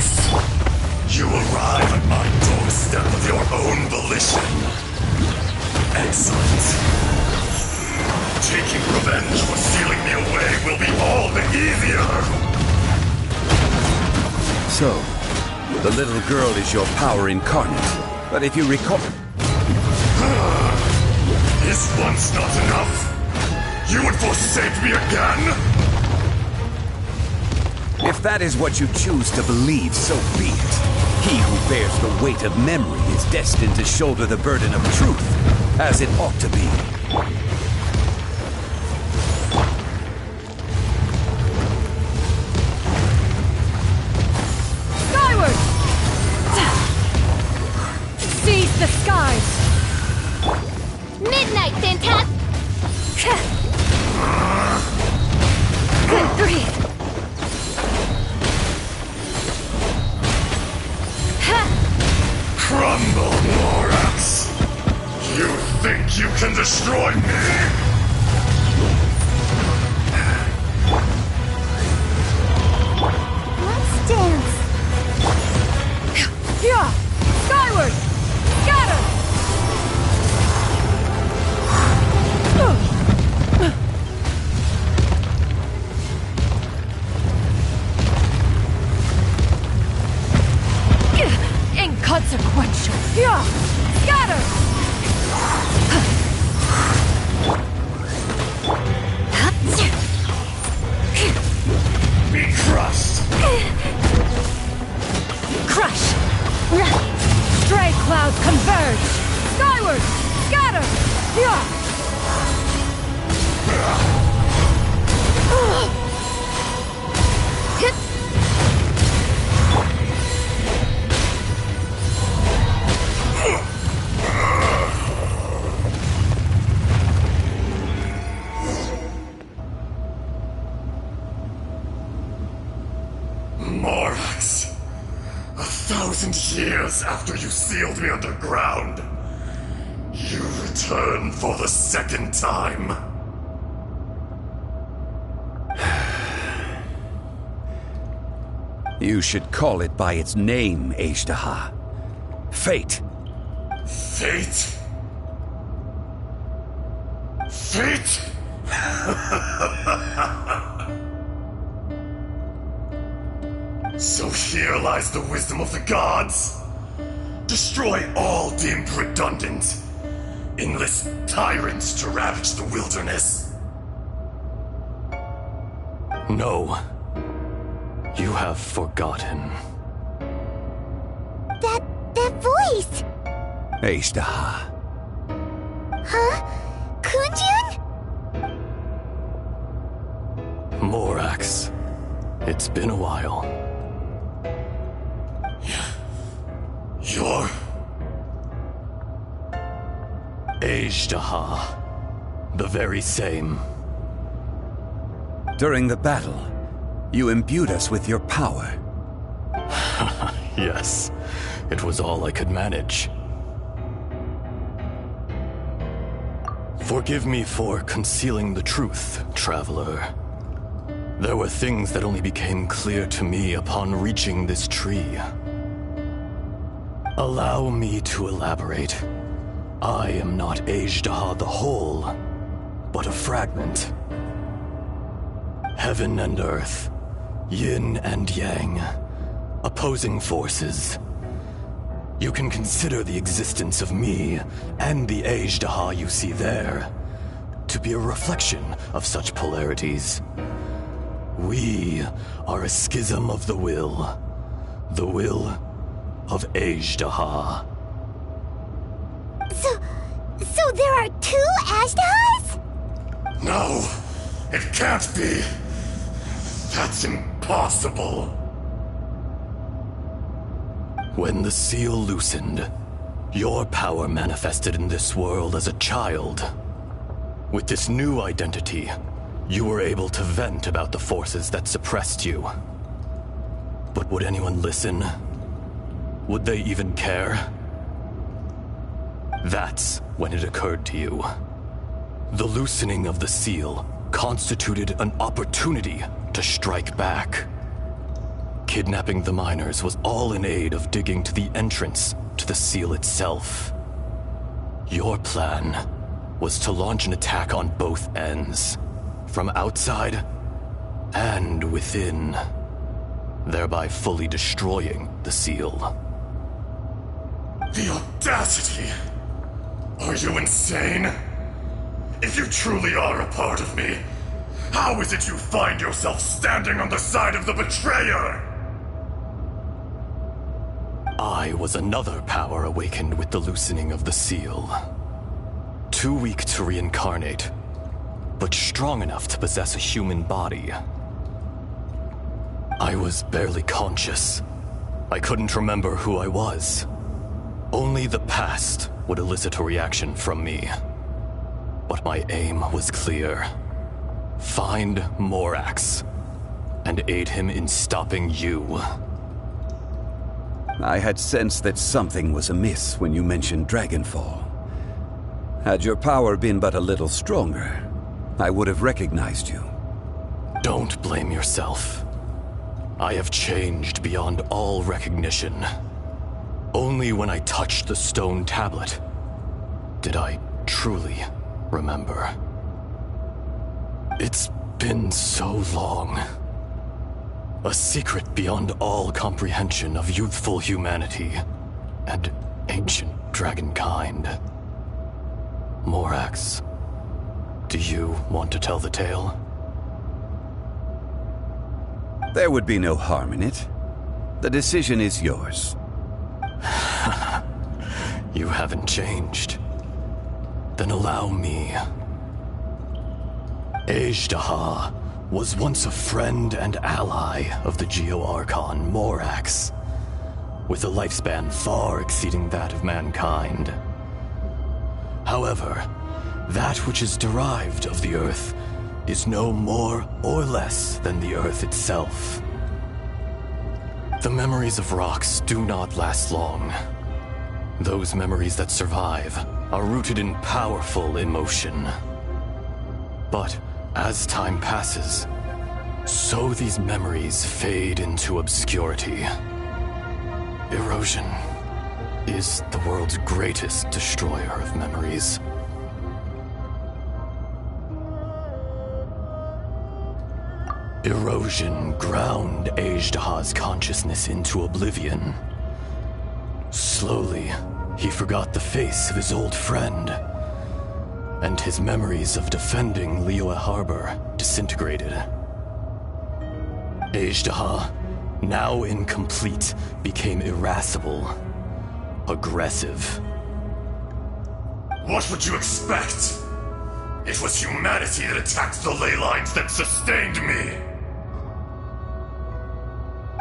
you arrive at my doorstep of your own volition. Excellent. Taking revenge for sealing me away will be all the easier. So, the little girl is your power incarnate. But if you recall... This one's not enough. You would forsake me again? If that is what you choose to believe, so be it. He who bears the weight of memory is destined to shoulder the burden of truth, as it ought to be. Skyward! Seize the skies! Midnight, Fantastic! Good grief! Crumble, Borax! You think you can destroy me? Let's dance. Yeah! Skyward! Scatter! inconsequential. Yeah! Scatter! Be crushed! Crush! Stray clouds converge! Skyward! Scatter! Yeah! Morax, 1,000 years after you sealed me underground, you return for the second time. You should call it by its name, Ajdaha. Fate. Fate? Fate? So here lies the wisdom of the gods. Destroy all deemed redundant. Enlist tyrants to ravage the wilderness. No. You have forgotten. That voice! Ajdaha. Huh? Kunjun? Morax. It's been a while. You're... Ajdaha. The very same. During the battle, you imbued us with your power. Yes, it was all I could manage. Forgive me for concealing the truth, traveler. There were things that only became clear to me upon reaching this tree. Allow me to elaborate. I am not Ajdaha the whole, but a fragment. Heaven and earth, yin and yang, opposing forces. You can consider the existence of me and the Ajdaha you see there to be a reflection of such polarities. We are a schism of the will of Ajdaha. So there are two Ajdahas? No, it can't be. That's impossible. When the seal loosened, your power manifested in this world as a child. With this new identity, you were able to vent about the forces that suppressed you. But would anyone listen? Would they even care? That's when it occurred to you. The loosening of the seal constituted an opportunity to strike back. Kidnapping the miners was all in aid of digging to the entrance to the seal itself. Your plan was to launch an attack on both ends, from outside and within, thereby fully destroying the seal. The audacity! Are you insane? If you truly are a part of me, how is it you find yourself standing on the side of the betrayer? I was another power awakened with the loosening of the seal. Too weak to reincarnate, but strong enough to possess a human body. I was barely conscious. I couldn't remember who I was. Only the past would elicit a reaction from me. But my aim was clear. Find Morax, and aid him in stopping you. I had sensed that something was amiss when you mentioned Dragonfall. Had your power been but a little stronger, I would have recognized you. Don't blame yourself. I have changed beyond all recognition. Only when I touched the stone tablet did I truly remember. It's been so long. A secret beyond all comprehension of youthful humanity and ancient dragonkind. Morax, do you want to tell the tale? There would be no harm in it. The decision is yours. You haven't changed. Then allow me. Azhdaha was once a friend and ally of the Geo-Archon Morax, with a lifespan far exceeding that of mankind. However, that which is derived of the Earth is no more or less than the Earth itself. The memories of rocks do not last long. Those memories that survive are rooted in powerful emotion. But as time passes, so these memories fade into obscurity. Erosion is the world's greatest destroyer of memories. Erosion ground Azhdaha's consciousness into oblivion. Slowly, he forgot the face of his old friend, and his memories of defending Liyue Harbor disintegrated. Azhdaha, now incomplete, became irascible, aggressive. What would you expect? It was humanity that attacked the ley lines that sustained me.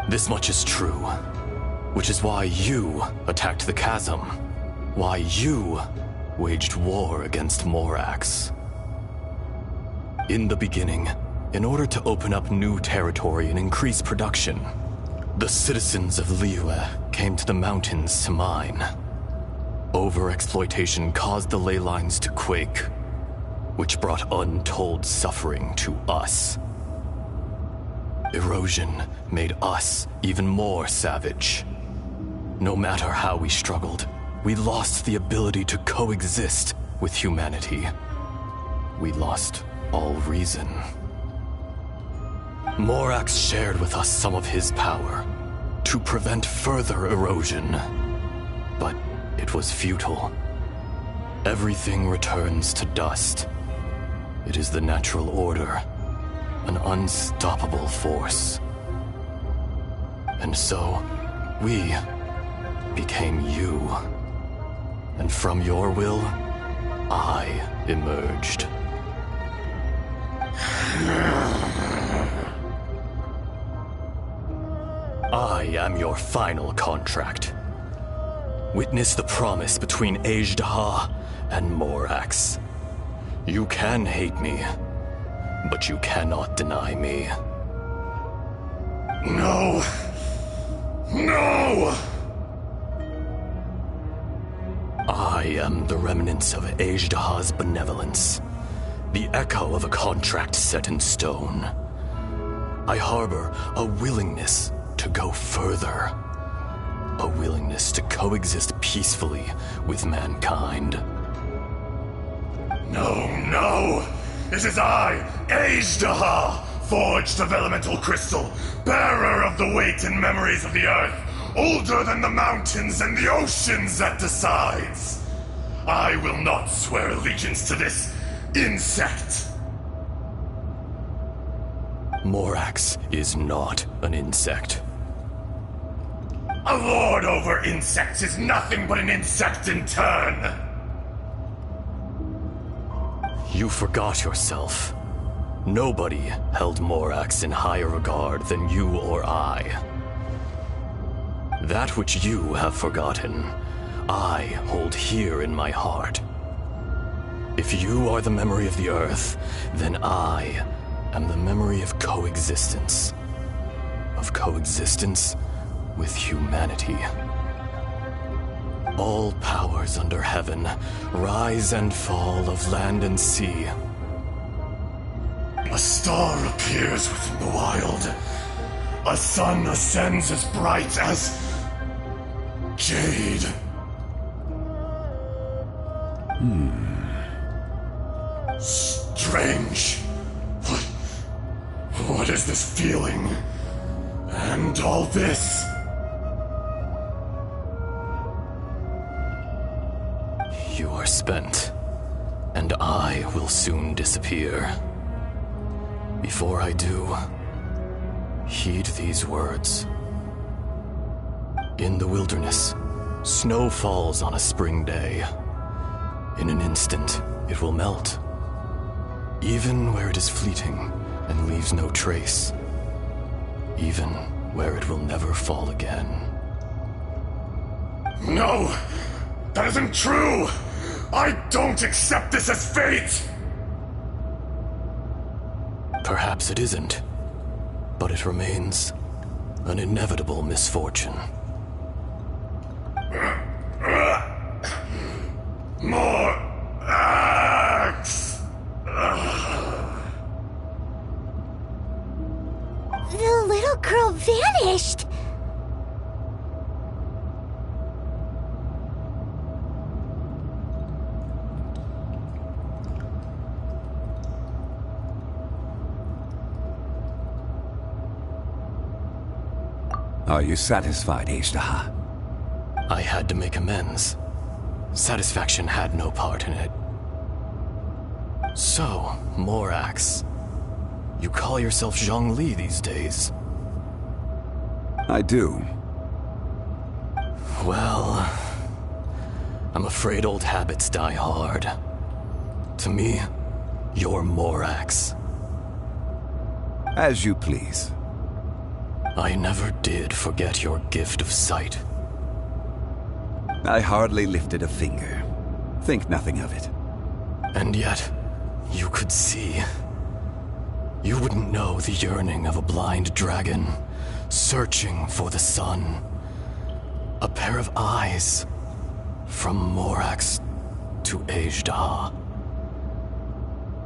This much is true, which is why you attacked the chasm, why you waged war against Morax. In the beginning, in order to open up new territory and increase production, the citizens of Liyue came to the mountains to mine. Overexploitation caused the ley lines to quake, which brought untold suffering to us. Erosion made us even more savage. No matter how we struggled, we lost the ability to coexist with humanity. We lost all reason. Morax shared with us some of his power to prevent further erosion, but it was futile. Everything returns to dust. It is the natural order, an unstoppable force. And so, we became you. And from your will, I emerged. I am your final contract. Witness the promise between Azhdaha and Morax. You can hate me, but you cannot deny me. No! No! I am the remnants of Azhdaha's benevolence, the echo of a contract set in stone. I harbor a willingness to go further, a willingness to coexist peacefully with mankind. No, no! It is I, Azhdaha, forged of elemental crystal, bearer of the weight and memories of the earth, older than the mountains and the oceans that decides. I will not swear allegiance to this insect. Morax is not an insect. A lord over insects is nothing but an insect in turn. You forgot yourself. Nobody held Morax in higher regard than you or I. That which you have forgotten, I hold here in my heart. If you are the memory of the Earth, then I am the memory of coexistence. Of coexistence with humanity. All powers under heaven rise and fall of land and sea. A star appears within the wild. A sun ascends as bright as jade. Strange. What is this feeling? And all this? spent, and I will soon disappear. Before I do, heed these words. In the wilderness, snow falls on a spring day. In an instant, it will melt, even where it is fleeting and leaves no trace, even where it will never fall again. No! That isn't true! I don't accept this as fate! Perhaps it isn't, but it remains an inevitable misfortune. More acts! The little girl vanished! Are you satisfied, Ejderha? I had to make amends. Satisfaction had no part in it. So, Morax, you call yourself Zhongli these days? I do. Well, I'm afraid old habits die hard. To me, you're Morax. As you please. I never did forget your gift of sight. I hardly lifted a finger. Think nothing of it. And yet, you could see. You wouldn't know the yearning of a blind dragon, searching for the sun. A pair of eyes, from Morax to Ejderha.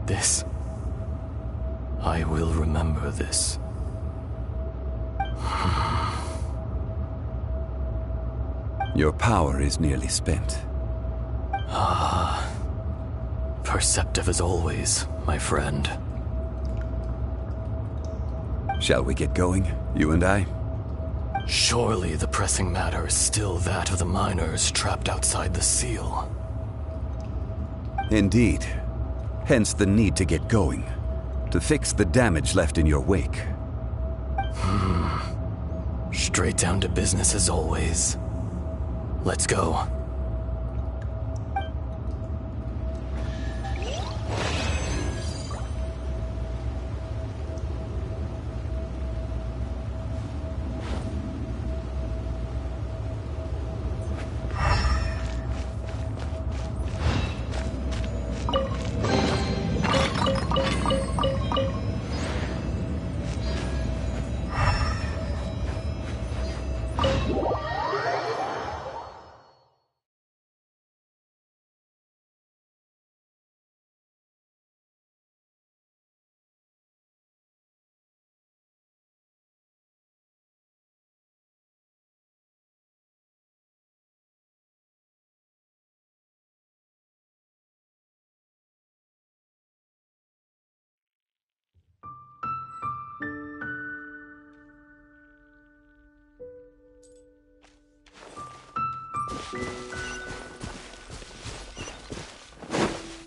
This, I will remember this. Your power is nearly spent. Ah, perceptive as always, my friend. Shall we get going, you and I? Surely the pressing matter is still that of the miners trapped outside the seal. Indeed. Hence the need to get going, to fix the damage left in your wake. Straight down to business as always. Let's go.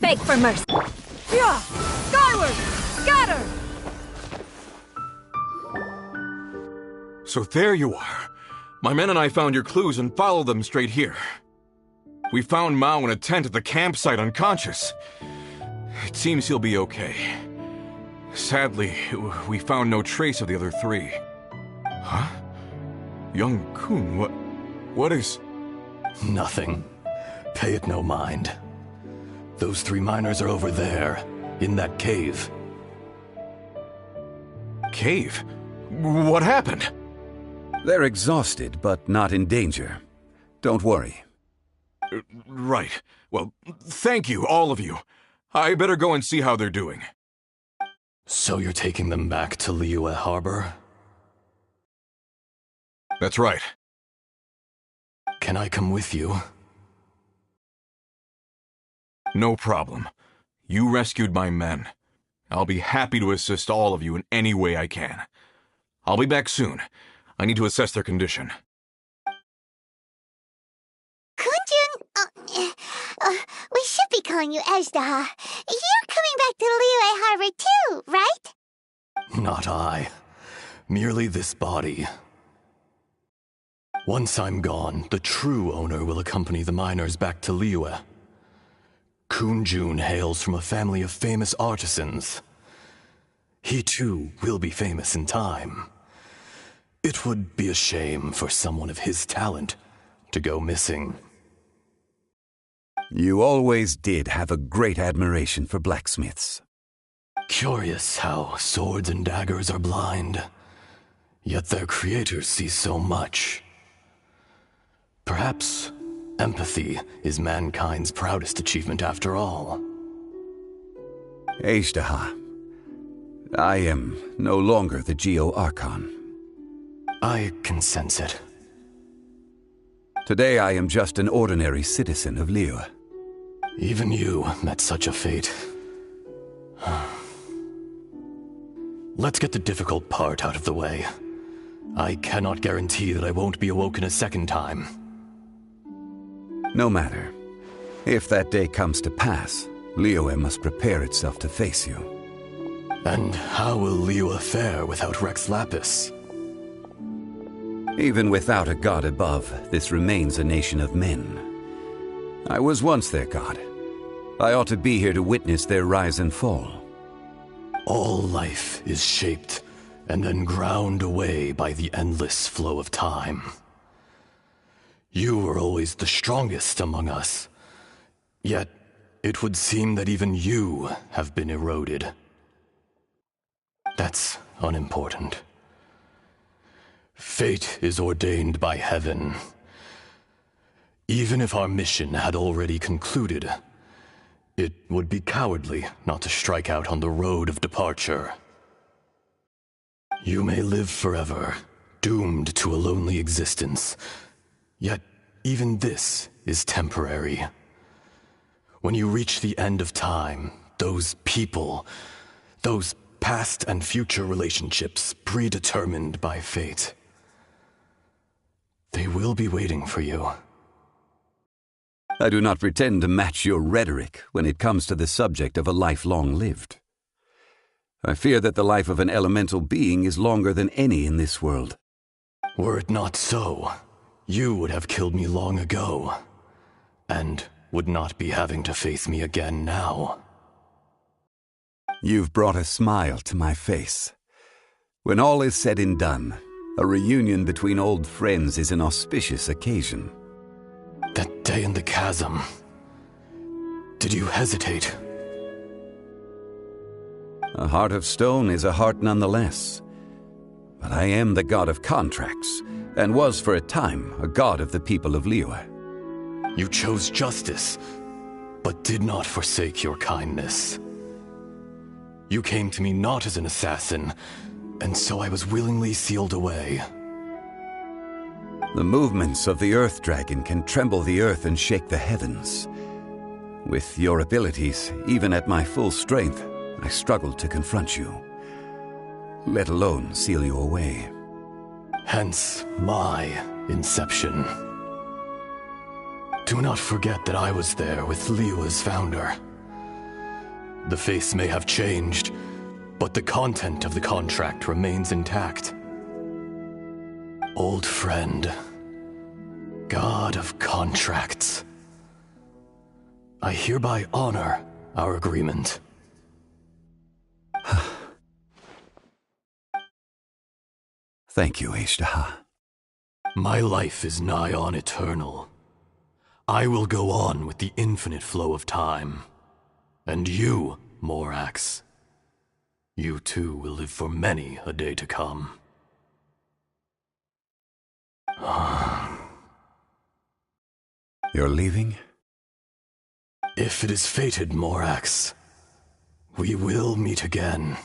Beg for mercy. Yeah! Skyward! Scatter! So there you are. My men and I found your clues and followed them straight here. We found Mao in a tent at the campsite unconscious. It seems he'll be okay. Sadly, we found no trace of the other three. Huh? Young Kun, what is... Nothing. Pay it no mind. Those three miners are over there, in that cave. Cave? What happened? They're exhausted, but not in danger. Don't worry. Right. Well, thank you, all of you. I better go and see how they're doing. So you're taking them back to Liyue Harbor? That's right. Can I come with you? No problem. You rescued my men. I'll be happy to assist all of you in any way I can. I'll be back soon. I need to assess their condition. Kunjun, we should calling you Ezda. You're coming back to Liyue Harbor too, right? Not I. Merely this body. Once I'm gone, the true owner will accompany the miners back to Liyue. Kunjun hails from a family of famous artisans. He too will be famous in time. It would be a shame for someone of his talent to go missing. You always did have a great admiration for blacksmiths. Curious how swords and daggers are blind, yet their creators see so much. Perhaps empathy is mankind's proudest achievement after all. Ezda, I am no longer the Geo-Archon. I can sense it. Today I am just an ordinary citizen of Liyue. Even you met such a fate. Let's get the difficult part out of the way. I cannot guarantee that I won't be awoken a second time. No matter. If that day comes to pass, Liyue must prepare itself to face you. And how will Liyue fare without Rex Lapis? Even without a god above, this remains a nation of men. I was once their god. I ought to be here to witness their rise and fall. All life is shaped and then ground away by the endless flow of time. You were always the strongest among us. Yet, it would seem that even you have been eroded. That's unimportant. Fate is ordained by heaven. Even if our mission had already concluded, it would be cowardly not to strike out on the road of departure. You may live forever, doomed to a lonely existence. Yet, even this is temporary. When you reach the end of time, those people, those past and future relationships predetermined by fate, they will be waiting for you. I do not pretend to match your rhetoric when it comes to the subject of a life long lived. I fear that the life of an elemental being is longer than any in this world. Were it not so, you would have killed me long ago, and would not be having to face me again now. You've brought a smile to my face. When all is said and done, a reunion between old friends is an auspicious occasion. That day in the chasm, did you hesitate? A heart of stone is a heart nonetheless. But I am the god of contracts, and was for a time a god of the people of Liyue. You chose justice, but did not forsake your kindness. You came to me not as an assassin, and so I was willingly sealed away. The movements of the Earth Dragon can tremble the earth and shake the heavens. With your abilities, even at my full strength, I struggled to confront you, let alone seal you away. Hence my inception. Do not forget that I was there with Liyue's founder. The face may have changed, but the content of the contract remains intact. Old friend, god of contracts, I hereby honor our agreement. Thank you, Ezda. My life is nigh on eternal. I will go on with the infinite flow of time. And you, Morax, you too will live for many a day to come. You're leaving? If it is fated, Morax, we will meet again.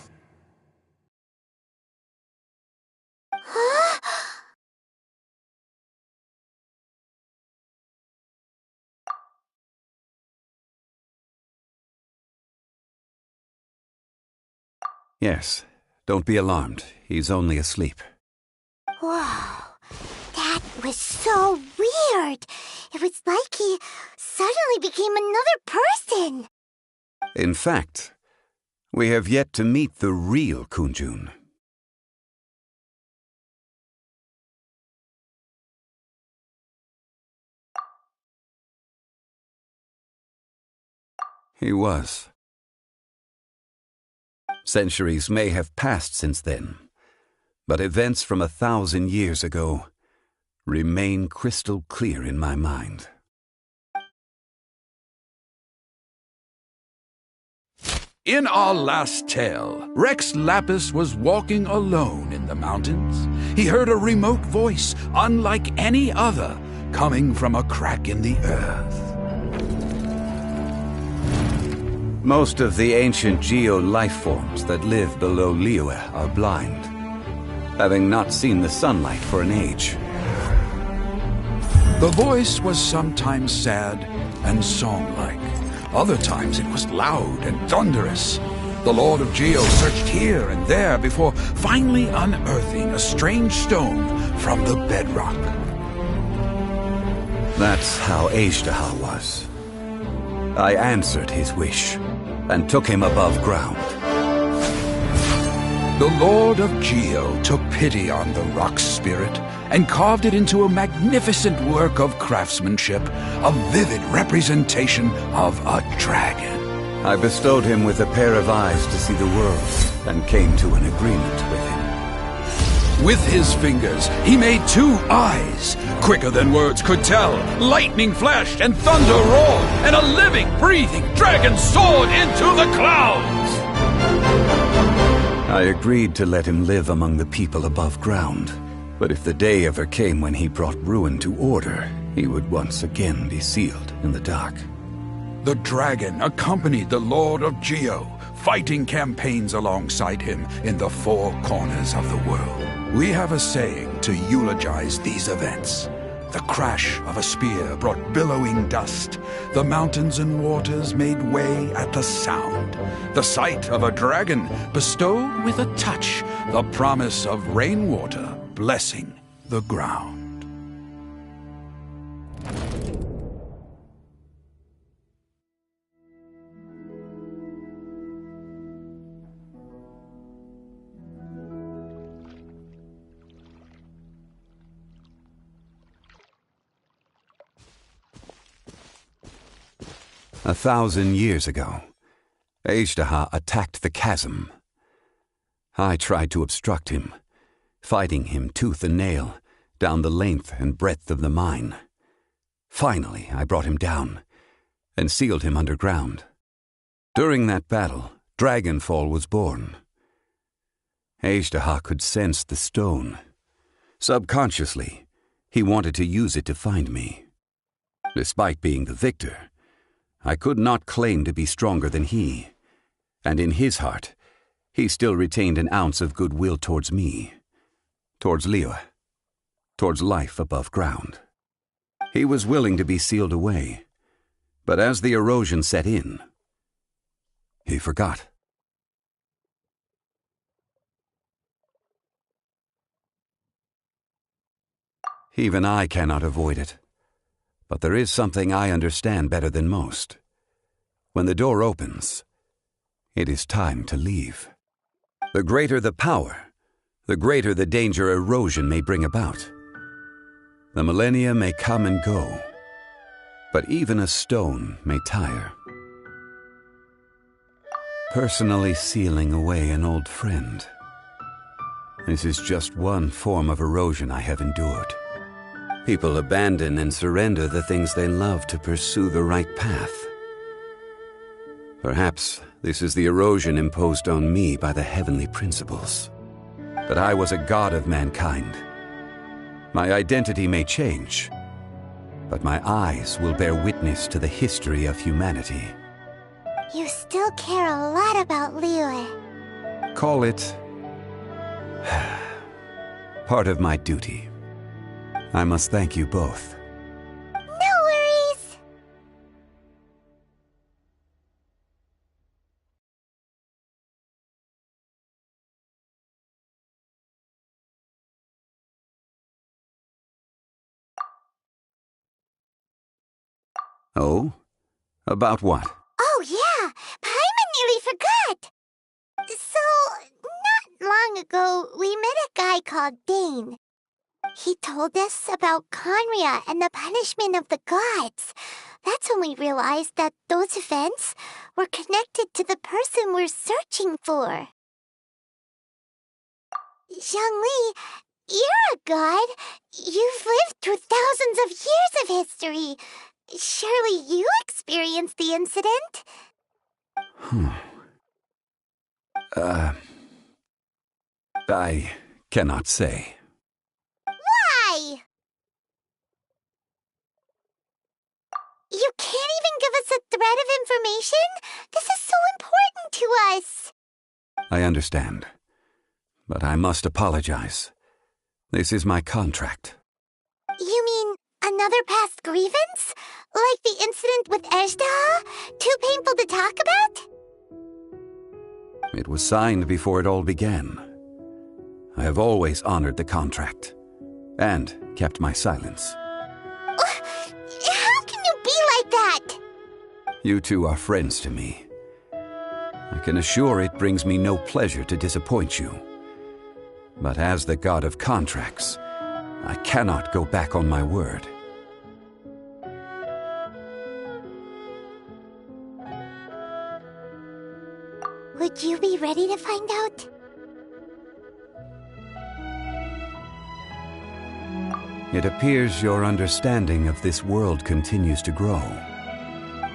Yes. Don't be alarmed. He's only asleep. Whoa. That was so weird. It was like he suddenly became another person. In fact, we have yet to meet the real Kunjun. He was. Centuries may have passed since then, but events from 1,000 years ago remain crystal clear in my mind. In our last tale, Rex Lapis was walking alone in the mountains. He heard a remote voice, unlike any other, coming from a crack in the earth. Most of the ancient geo-life forms that live below Liyue are blind, having not seen the sunlight for an age. The voice was sometimes sad and song-like. Other times it was loud and thunderous. The Lord of Geo searched here and there before finally unearthing a strange stone from the bedrock. That's how Azhdaha was. I answered his wish and took him above ground. The Lord of Geo took pity on the rock spirit and carved it into a magnificent work of craftsmanship, a vivid representation of a dragon. I bestowed him with a pair of eyes to see the world and came to an agreement with him. With his fingers, he made 2 eyes. Quicker than words could tell, lightning flashed and thunder roared, and a living, breathing dragon soared into the clouds. I agreed to let him live among the people above ground, but if the day ever came when he brought ruin to order, he would once again be sealed in the dark. The dragon accompanied the Lord of Geo, fighting campaigns alongside him in the 4 corners of the world. We have a saying to eulogize these events. The crash of a spear brought billowing dust. The mountains and waters made way at the sound. The sight of a dragon bestowed with a touch the promise of rainwater blessing the ground. A 1,000 years ago, Azhdaha attacked the chasm. I tried to obstruct him, fighting him tooth and nail down the length and breadth of the mine. Finally, I brought him down and sealed him underground. During that battle, Dragonfall was born. Azhdaha could sense the stone. Subconsciously, he wanted to use it to find me. Despite being the victor, I could not claim to be stronger than he, and in his heart, he still retained an ounce of goodwill towards me, towards Liyue, towards life above ground. He was willing to be sealed away, but as the erosion set in, he forgot. Even I cannot avoid it. But there is something I understand better than most. When the door opens, it is time to leave. The greater the power, the greater the danger erosion may bring about. The millennia may come and go, but even a stone may tire. Personally sealing away an old friend. This is just one form of erosion I have endured. People abandon and surrender the things they love to pursue the right path. Perhaps this is the erosion imposed on me by the heavenly principles. That I was a god of mankind. My identity may change, but my eyes will bear witness to the history of humanity. You still care a lot about Liyue. Call it part of my duty. I must thank you both. Oh? About what? Oh, yeah. Paimon nearly forgot. So, not long ago, we met a guy called Dane. He told us about Conria and the punishment of the gods. That's when we realized that those events were connected to the person we're searching for. Zhongli, you're a god. You've lived through thousands of years of history. Surely you experienced the incident? I cannot say. Why? You can't even give us a thread of information? This is so important to us. I understand. But I must apologize. This is my contract. You mean another past grievance? Like the incident with Ejda? Too painful to talk about? It was signed before it all began. I have always honored the contract. And kept my silence. How can you be like that? You two are friends to me. I can assure it brings me no pleasure to disappoint you. But as the god of contracts, I cannot go back on my word. Would you be ready to find out? It appears your understanding of this world continues to grow.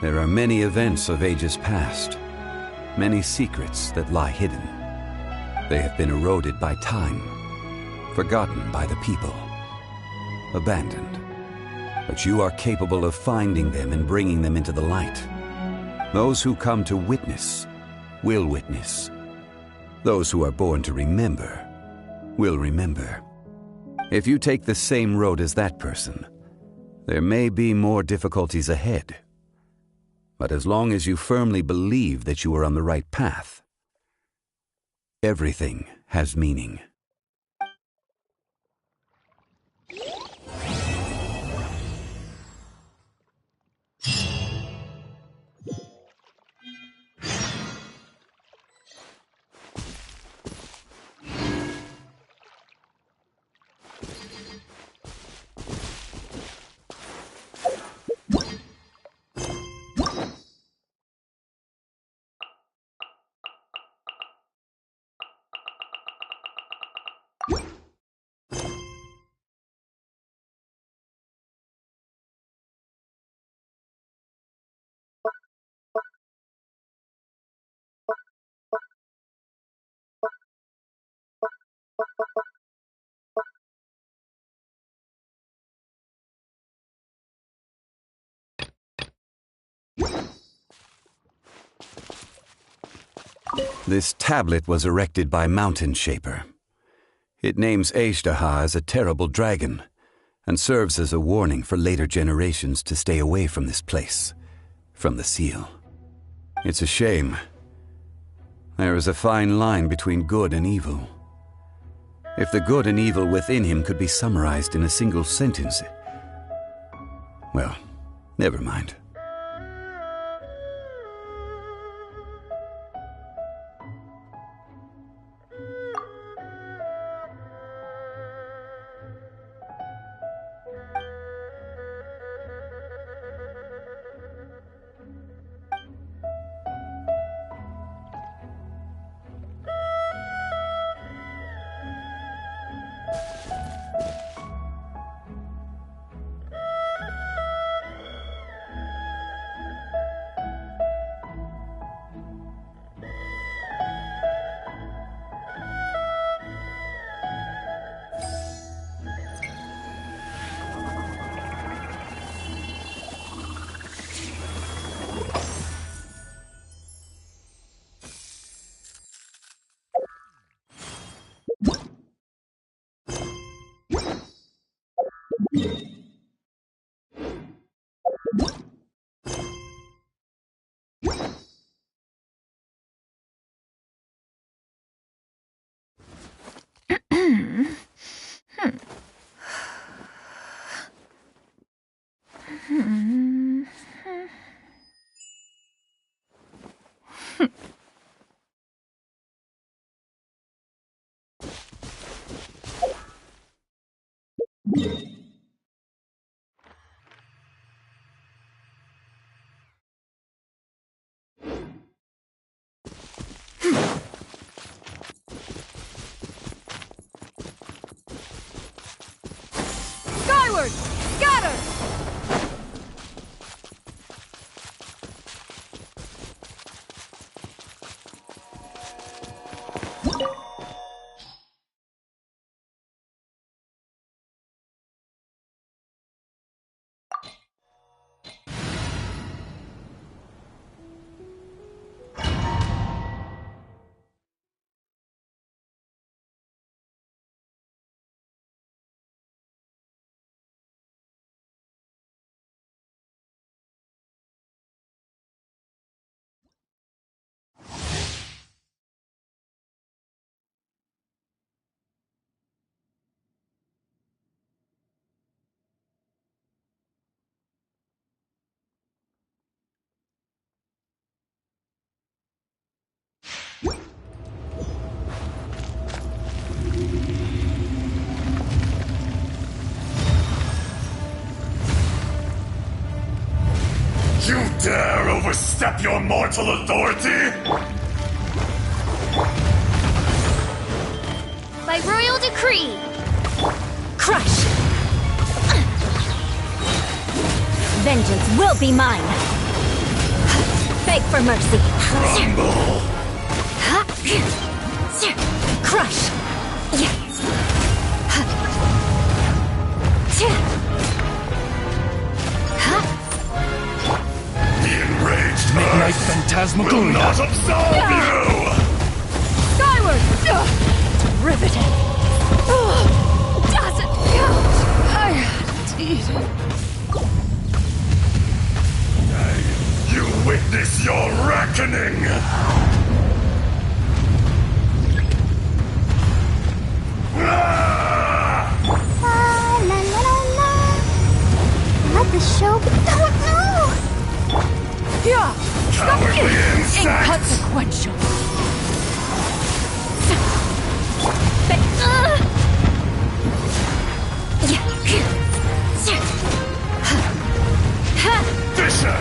There are many events of ages past, many secrets that lie hidden. They have been eroded by time, forgotten by the people, abandoned. But you are capable of finding them and bringing them into the light. Those who come to witness will witness. Those who are born to remember will remember. If you take the same road as that person, there may be more difficulties ahead. But as long as you firmly believe that you are on the right path, everything has meaning. This tablet was erected by Mountain Shaper. It names Ejdaha as a terrible dragon, and serves as a warning for later generations to stay away from this place, from the seal. It's a shame. There is a fine line between good and evil. If the good and evil within him could be summarized in a single sentence... Well, never mind. Skyward! Scatter! You dare overstep your mortal authority? By royal decree. Crush! Vengeance will be mine! Beg for mercy! Crumble! Crush! Yes! The enraged Midnight earth Phantasmagoria will not absolve you! Skyward! Riveting! Doesn't count! I had eaten. You witness your reckoning! La la la la. Let the show be. Don't know. Yeah! Cowardly insect! Inconsequential! Fisher!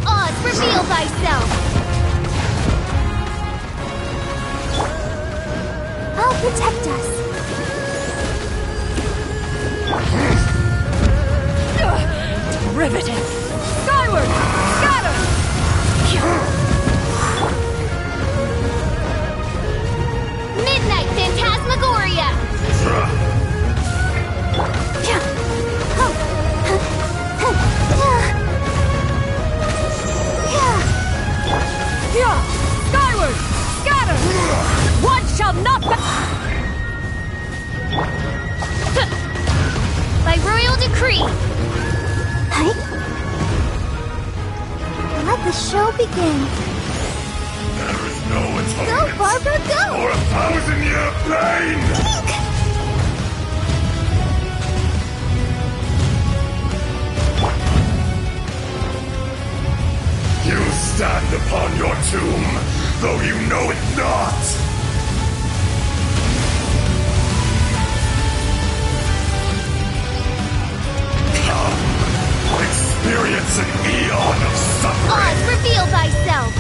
Oz, reveal thyself. I'll protect us. Riveting! Skyward! Scatter! Midnight Phantasmagoria. Yeah! Skyward! Scatter! One shall not By royal decree. Let the show begin. There is no atonement Go, Barbara, go! for 1,000-year pain! You stand upon your tomb, though you know it not! Come, experience an eon of suffering! Oz, reveal thyself.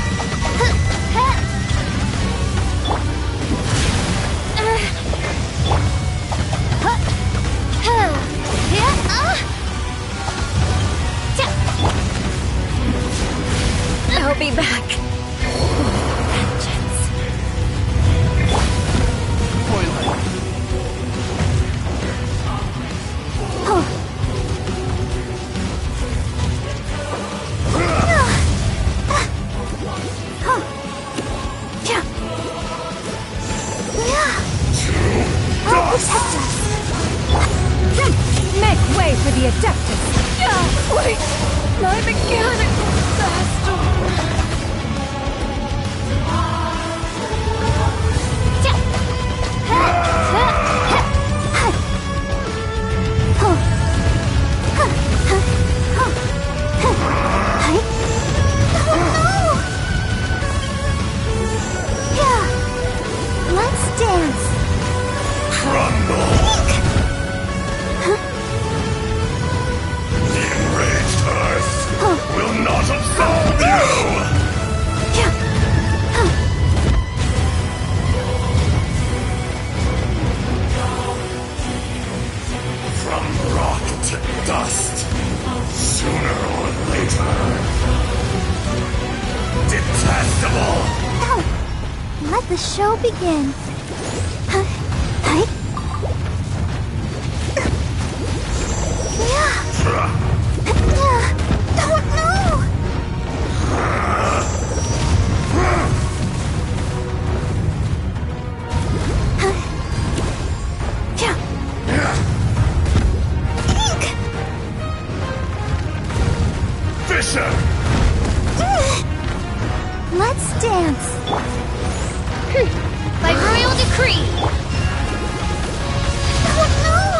I'll be back. Vengeance. Protect us. make way for the Adeptus! Wait! My mechanical disaster! Let's dance. the show begin. Don't know! Fisher! Let's dance. By royal decree. Don't know!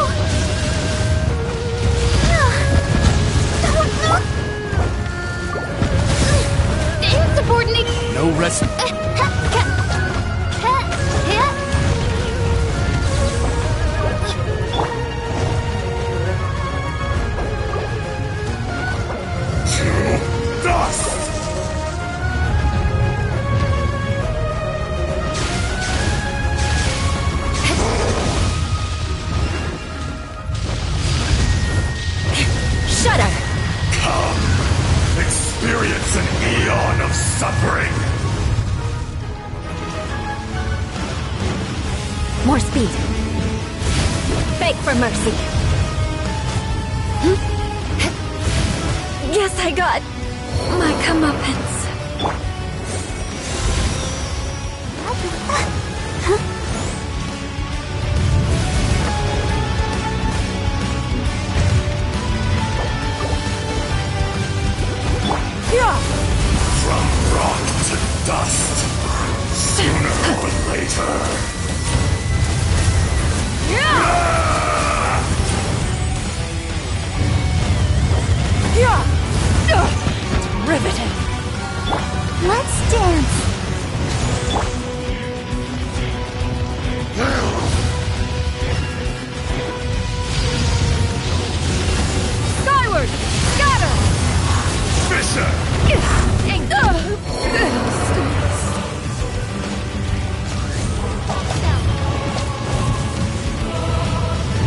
Insubordinate. No rest. Experience an eon of suffering! More speed. Beg for mercy. Guess I got my comeuppance. From rock to dust, sooner or later. Riveting. Let's dance. Skyward! Scatter! Fisher!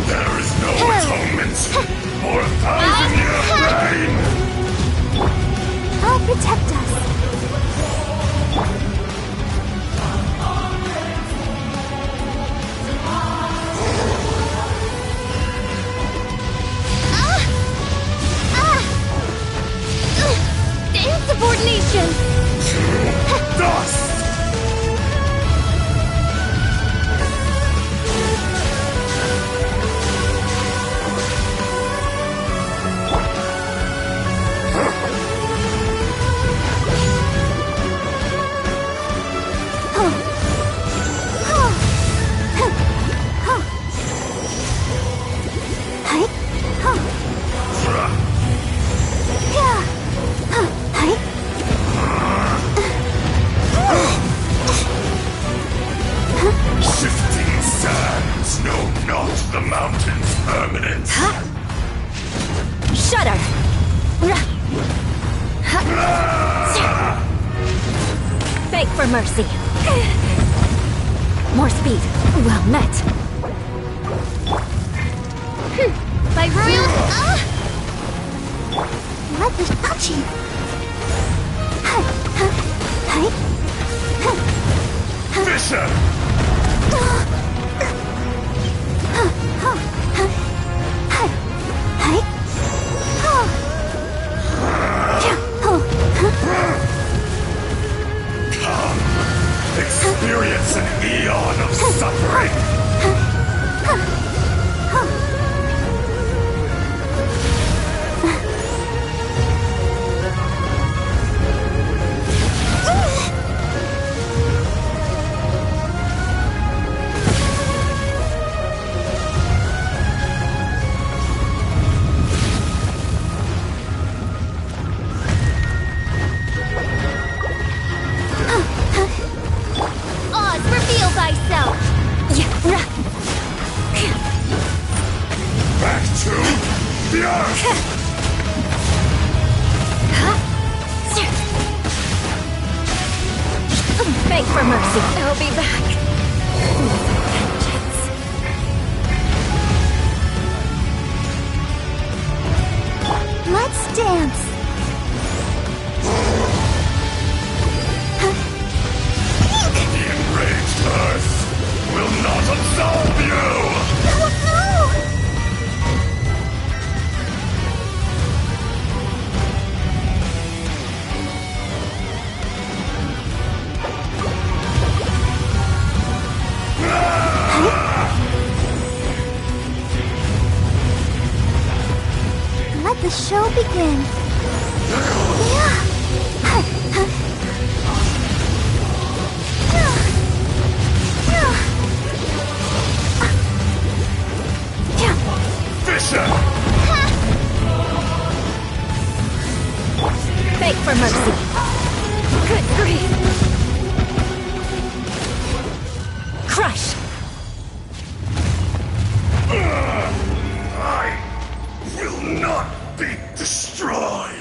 There is no atonement for 1,000-year pain! I'll protect us. Insubordination! To dust! Shifting sands know not the mountain's permanence. Shudder. Beg for mercy. More speed. Well met. By royal... Let this touch you. Fisher! Come, experience an eon of suffering! Oz, reveal thyself! Back to the earth! Beg for mercy. I'll be back. Let's dance. The enraged the show begin. Yeah. Fisher! Beg for mercy. Good grief. Crush. I will not be destroyed.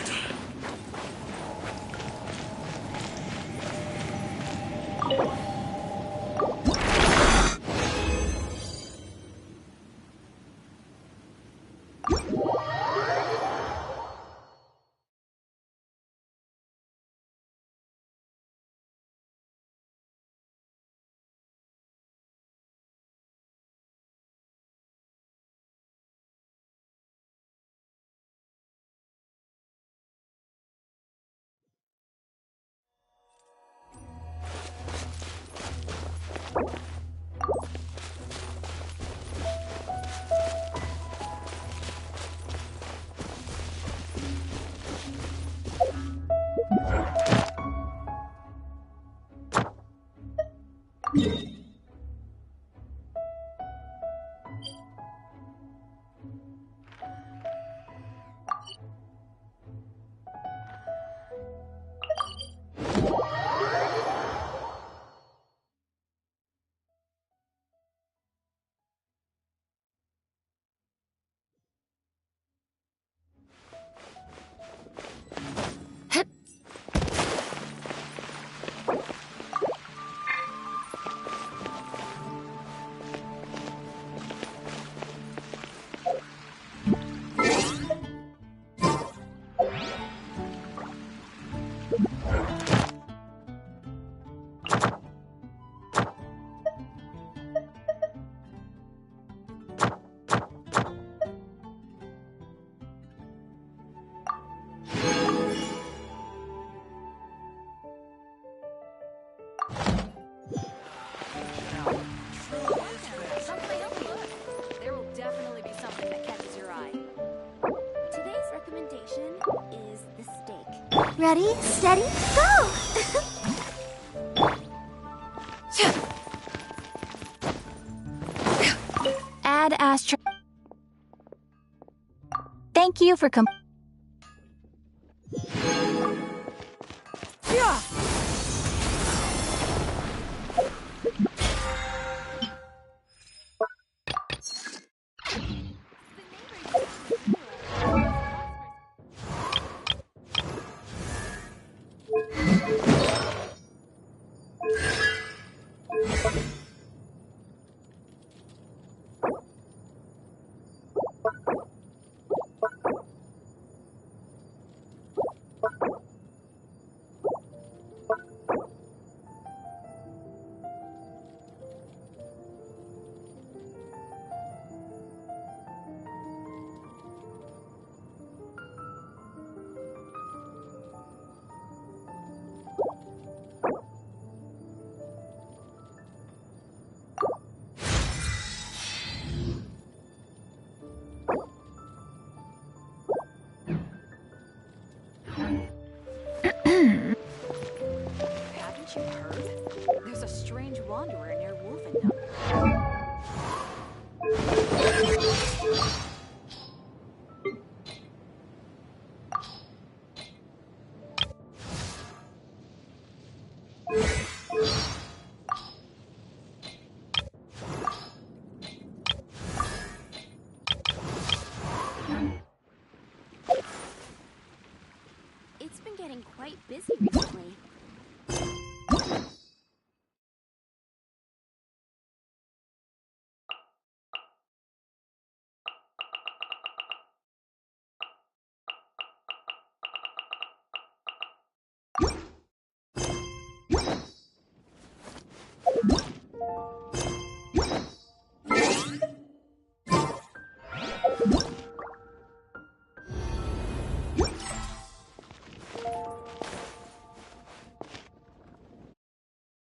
Ready, steady, go! Add astra. Thank you for Yeah. Haven't you heard? There's a strange wanderer near Wolfendom. It's been getting quite busy recently.